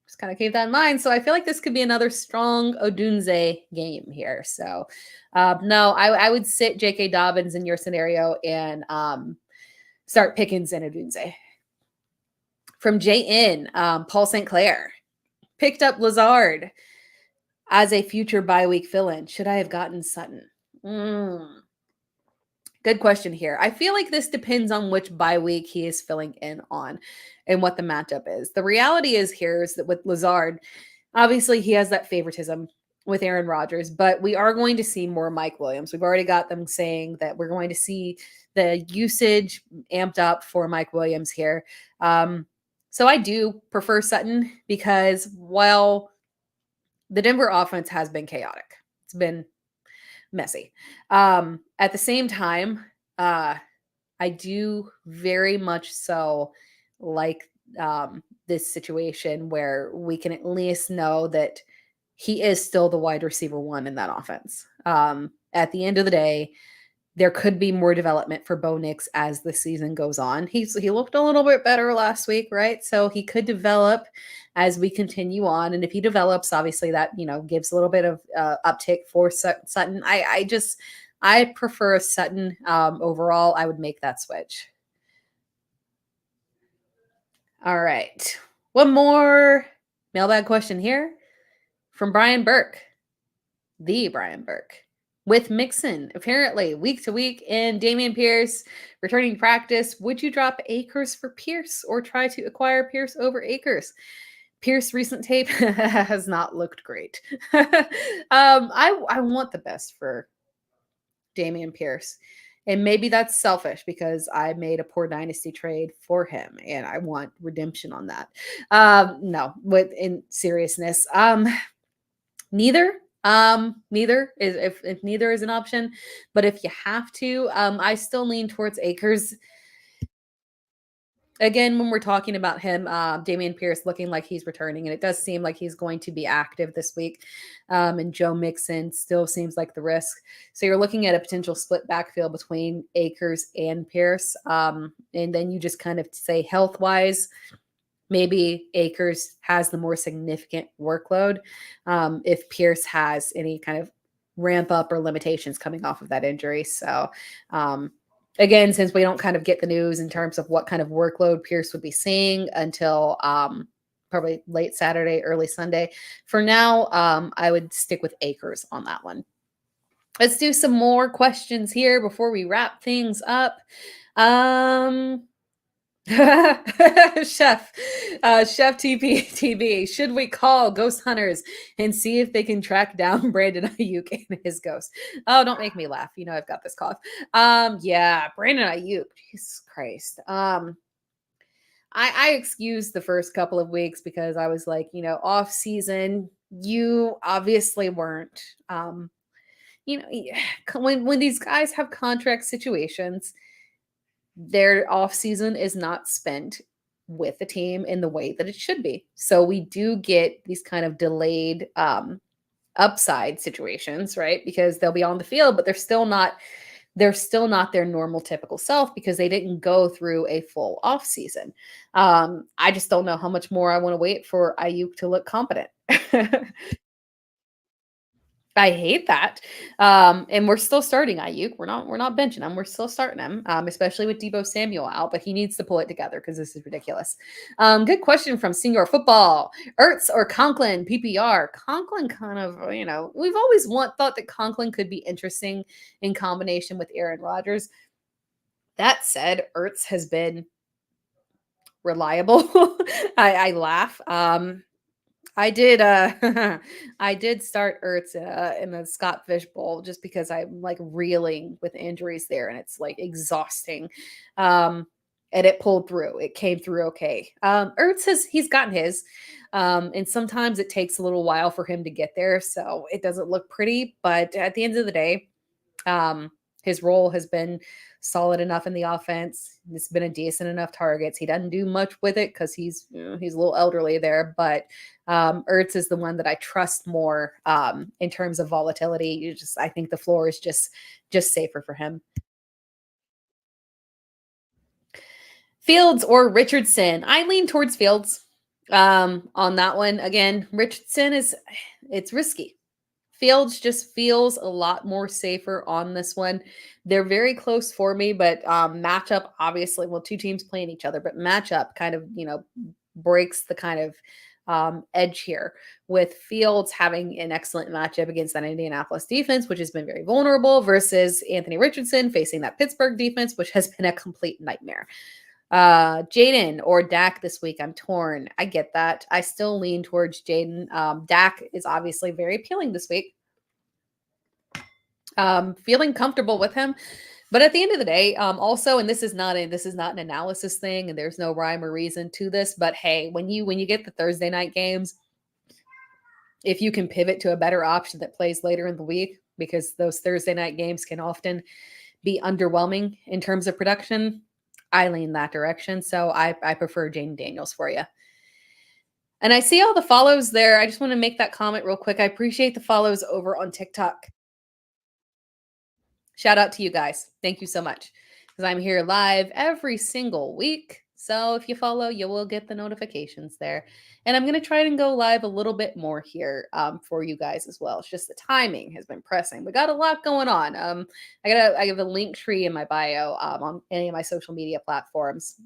Just kind of keep that in mind. So I feel like this could be another strong Odunze game here. So no, I would sit J.K. Dobbins in your scenario and start Pickens and Odunze. From JN, Paul St. Clair picked up Lazard as a future bye week fill-in. Should I have gotten Sutton? Good question here. I feel like this depends on which bye week he is filling in on and what the matchup is. The reality is that with Lazard, obviously he has that favoritism with Aaron Rodgers, but we are going to see more Mike Williams. We've already got them saying that we're going to see the usage amped up for Mike Williams here. So I do prefer Sutton because while the Denver offense has been chaotic, it's been messy. At the same time, I do very much so like this situation where we can at least know that he is still the wide receiver 1 in that offense. At the end of the day, there could be more development for Bo Nix as the season goes on. He looked a little bit better last week, right? So he could develop as we continue on. And if he develops, obviously that, gives a little bit of uptick for Sutton. I prefer Sutton overall. I would make that switch. All right. One more mailbag question here from Brian Burke, the Brian Burke. With Mixon, apparently week to week, and Dameon Pierce returning practice, would you drop Akers for Pierce or try to acquire Pierce over Akers? Pierce recent tape has not looked great. I want the best for Dameon Pierce. And maybe that's selfish because I made a poor dynasty trade for him and I want redemption on that. No, in seriousness, neither. Neither is if neither is an option, but if you have to, I still lean towards Akers. Again, when we're talking about him, Dameon Pierce looking like he's returning, and it does seem like he's going to be active this week. And Joe Mixon still seems like the risk. So you're looking at a potential split backfield between Akers and Pierce. And then you just kind of say health-wise, maybe Akers has the more significant workload if Pierce has any kind of ramp up or limitations coming off of that injury. So, again, since we don't kind of get the news in terms of what kind of workload Pierce would be seeing until probably late Saturday, early Sunday, for now, I would stick with Akers on that one. Let's do some more questions here before we wrap things up. Chef TB, should we call ghost hunters and see if they can track down Brandon Ayuk and his ghost? Oh, don't make me laugh. I've got this cough. Yeah, Brandon Ayuk. Jesus Christ. I excused the first couple of weeks because I was like, off season. You obviously weren't. When these guys have contract situations, their off season is not spent with the team in the way that it should be. So we do get these kind of delayed upside situations, right? Because they'll be on the field, but they're still not their normal typical self because they didn't go through a full off season. I just don't know how much more I want to wait for Ayuk to look competent. I hate that. And we're still starting Ayuk. We're not benching him. We're still starting him, especially with Deebo Samuel out, but he needs to pull it together because this is ridiculous. Good question from Senior Football. Ertz or Conklin, PPR. Conklin kind of, we've always thought that Conklin could be interesting in combination with Aaron Rodgers. That said, Ertz has been reliable. I laugh. I did I did start Ertz in the Scott Fish Bowl just because I'm like reeling with injuries there and it's like exhausting. And it pulled through. It came through okay. Ertz he's gotten his. And sometimes it takes a little while for him to get there, so it doesn't look pretty, but at the end of the day, his role has been solid enough in the offense. It's been a decent enough targets. He doesn't do much with it because he's a little elderly there, but Ertz is the one that I trust more in terms of volatility. I think the floor is just safer for him. Fields or Richardson? I lean towards Fields on that one. Again, Richardson it's risky. Fields just feels a lot more safer on this one. They're very close for me, but matchup, obviously, two teams playing each other, but matchup kind of, breaks the kind of edge here with Fields having an excellent matchup against that Indianapolis defense, which has been very vulnerable, versus Anthony Richardson facing that Pittsburgh defense, which has been a complete nightmare. Jaden or Dak this week, I'm torn. I get that. I still lean towards Jaden. Dak is obviously very appealing this week. Feeling comfortable with him. But at the end of the day, also, and this is not an analysis thing, and there's no rhyme or reason to this, but hey, when you get the Thursday night games, if you can pivot to a better option that plays later in the week, because those Thursday night games can often be underwhelming in terms of production, I lean that direction. So I prefer Jaden Daniels for you. And I see all the follows there. I just want to make that comment real quick. I appreciate the follows over on TikTok. Shout out to you guys. Thank you so much. Because I'm here live every single week. So if you follow, you will get the notifications there. And I'm going to try and go live a little bit more here for you guys as well. It's just the timing has been pressing. We got a lot going on. I have a link tree in my bio on any of my social media platforms.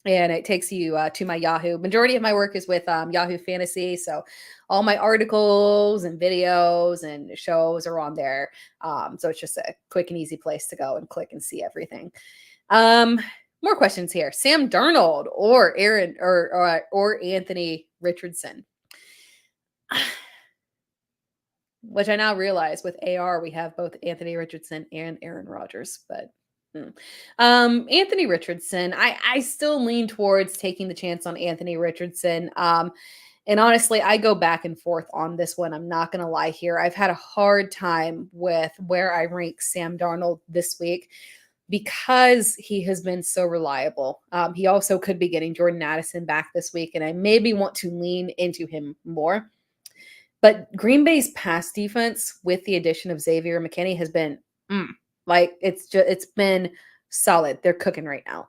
And it takes you to my Yahoo. Majority of my work is with Yahoo Fantasy. So all my articles and videos and shows are on there. So it's just a quick and easy place to go and click and see everything. More questions here. Sam Darnold or Aaron or Anthony Richardson. Which I now realize with AR, we have both Anthony Richardson and Aaron Rodgers, but Anthony Richardson, I still lean towards taking the chance on Anthony Richardson. And honestly, I go back and forth on this one. I'm not going to lie here. I've had a hard time with where I rank Sam Darnold this week because he has been so reliable. He also could be getting Jordan Addison back this week, and I maybe want to lean into him more. But Green Bay's pass defense with the addition of Xavier McKinney has been like it's been solid. They're cooking right now.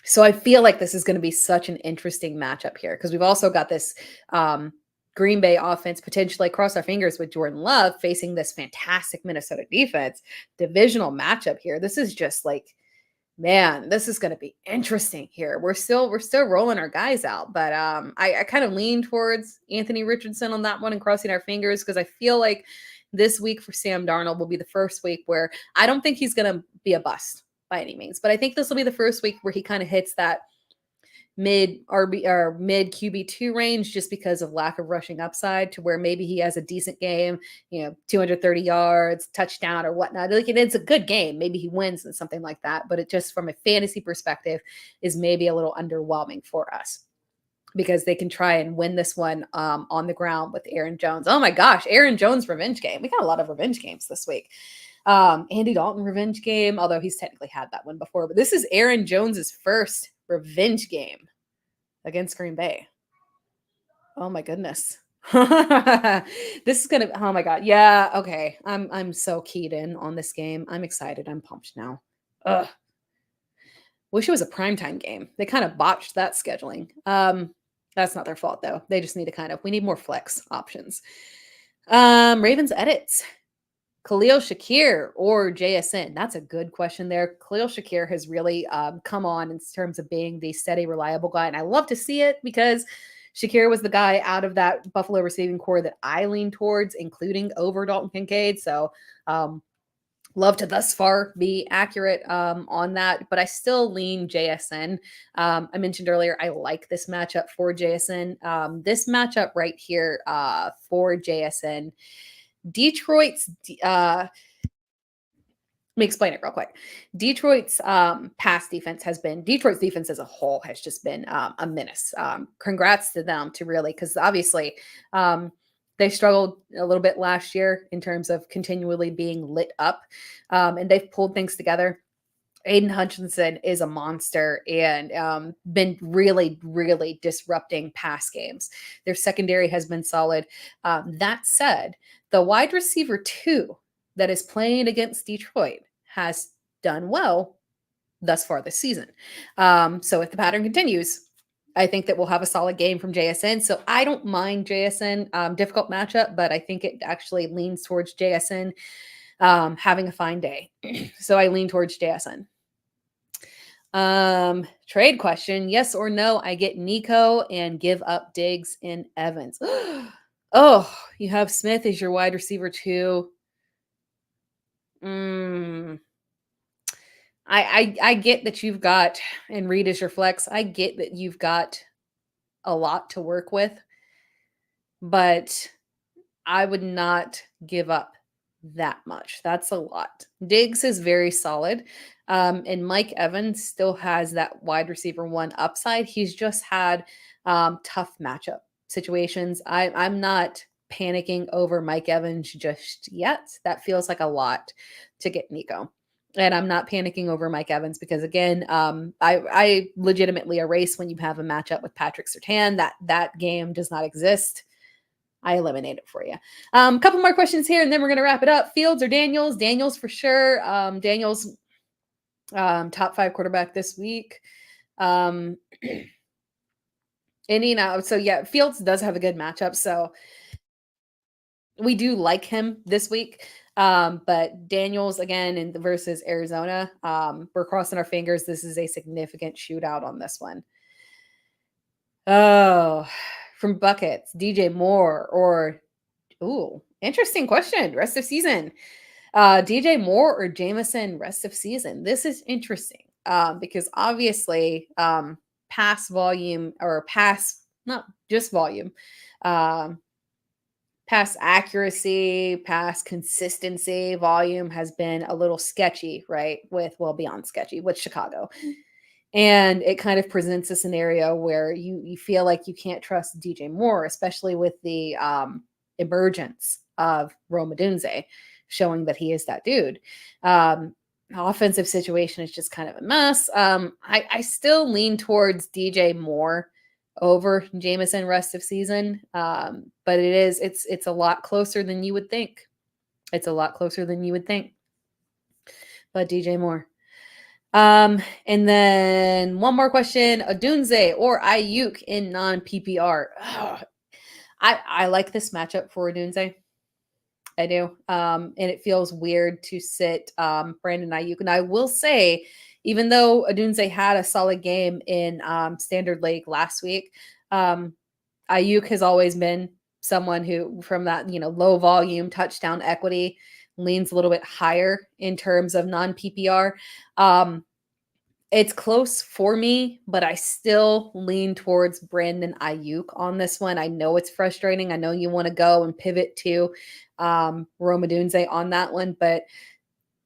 So I feel like this is going to be such an interesting matchup here because we've also got this Green Bay offense potentially, cross our fingers, with Jordan Love facing this fantastic Minnesota defense. Divisional matchup here. This is just like, man, this is going to be interesting here. We're still rolling our guys out, but I kind of lean towards Anthony Richardson on that one and crossing our fingers because I feel like this week for Sam Darnold will be the first week where I don't think he's going to be a bust by any means, but I think this will be the first week where he kind of hits that mid RB or mid QB2 range just because of lack of rushing upside to where maybe he has a decent game, 230 yards, touchdown or whatnot. Like it's a good game. Maybe he wins and something like that, but it just from a fantasy perspective is maybe a little underwhelming for us because they can try and win this one on the ground with Aaron Jones. Oh my gosh, Aaron Jones revenge game. We got a lot of revenge games this week. Andy Dalton revenge game, although he's technically had that one before, but this is Aaron Jones's first revenge game against Green Bay. Oh my goodness. This is gonna, oh my God. Yeah, okay. I'm so keyed in on this game. I'm excited. I'm pumped now. Ugh. Wish it was a primetime game. They kind of botched that scheduling. That's not their fault though. They just need to we need more flex options. Ravens edits. Khalil Shakir or JSN? That's a good question there. Khalil Shakir has really come on in terms of being the steady, reliable guy. And I love to see it because Shakir was the guy out of that Buffalo receiving core that I lean towards, including over Dalton Kincaid. So love to thus far be accurate on that, but I still lean JSN. I mentioned earlier, I like this matchup for JSN. This matchup right here for JSN, Detroit's, let me explain it real quick. Detroit's pass defense Detroit's defense as a whole has just been a menace. Congrats to them because obviously they struggled a little bit last year in terms of continually being lit up, and they've pulled things together. Aiden Hutchinson is a monster and been really, really disrupting pass games. Their secondary has been solid. That said, the wide receiver 2 that is playing against Detroit has done well thus far this season. So if the pattern continues, I think that we'll have a solid game from JSN. So I don't mind JSN. Difficult matchup, but I think it actually leans towards JSN having a fine day. So I lean towards JSN. Trade question. Yes or no, I get Nico and give up Diggs and Evans. Oh, you have Smith as your wide receiver 2. I get that you've got, and Reed is your flex. I get that you've got a lot to work with, but I would not give up that much. That's a lot. Diggs is very solid. And Mike Evans still has that wide receiver 1 upside. He's just had tough matchup situations. I'm not panicking over Mike Evans just yet. That feels like a lot to get Nico. And I'm not panicking over Mike Evans because, again, I legitimately erase when you have a matchup with Patrick Surtain. That game does not exist. I eliminate it for you. Couple more questions here, and then we're going to wrap it up. Fields or Daniels? Daniels for sure. Daniels, top 5 quarterback this week. Indiana. So yeah, Fields does have a good matchup. So we do like him this week. But Daniels again versus Arizona. We're crossing our fingers. This is a significant shootout on this one. Oh, from Buckets, DJ Moore or interesting question. Rest of season. DJ Moore or Jameson rest of season. This is interesting because obviously pass volume or pass, not just volume, pass accuracy, pass consistency, volume has been a little sketchy, right? Beyond sketchy with Chicago. And it kind of presents a scenario where you feel like you can't trust DJ Moore, especially with the emergence of Rome Odunze, showing that he is that dude. Offensive situation is just kind of a mess. I still lean towards DJ Moore over Jameson rest of season, but it's a lot closer than you would think. It's a lot closer than you would think. But DJ Moore. And then one more question: Odunze or Ayuk in non-PPR? I like this matchup for Odunze. I do. And it feels weird to sit Brandon Ayuk. And I will say, even though Odunze had a solid game in Standard League last week, Ayuk has always been someone who, from that low volume touchdown equity, leans a little bit higher in terms of non-PPR. It's close for me, but I still lean towards Brandon Ayuk on this one. I know it's frustrating. I know you want to go and pivot to Rome Odunze on that one, but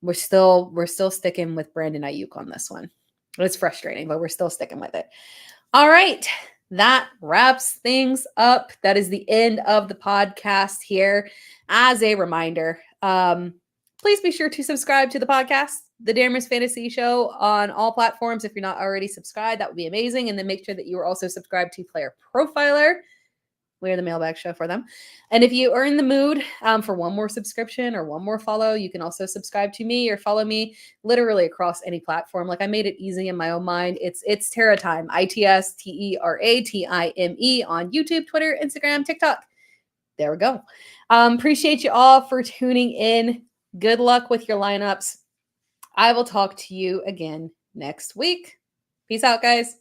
we're still sticking with Brandon Ayuk on this one. It's frustrating, but we're still sticking with it. All right. That wraps things up. That is the end of the podcast here. As a reminder, please be sure to subscribe to the podcast, the Dare Miss Fantasy Show, on all platforms. If you're not already subscribed, that would be amazing. And then make sure that you are also subscribed to Player Profiler. We're the mailbag show for them. And if you are in the mood for one more subscription or one more follow, you can also subscribe to me or follow me literally across any platform. Like, I made it easy in my own mind. It's Tera Time, ITSTERATIME on YouTube, Twitter, Instagram, TikTok. There we go. Appreciate you all for tuning in. Good luck with your lineups. I will talk to you again next week. Peace out, guys.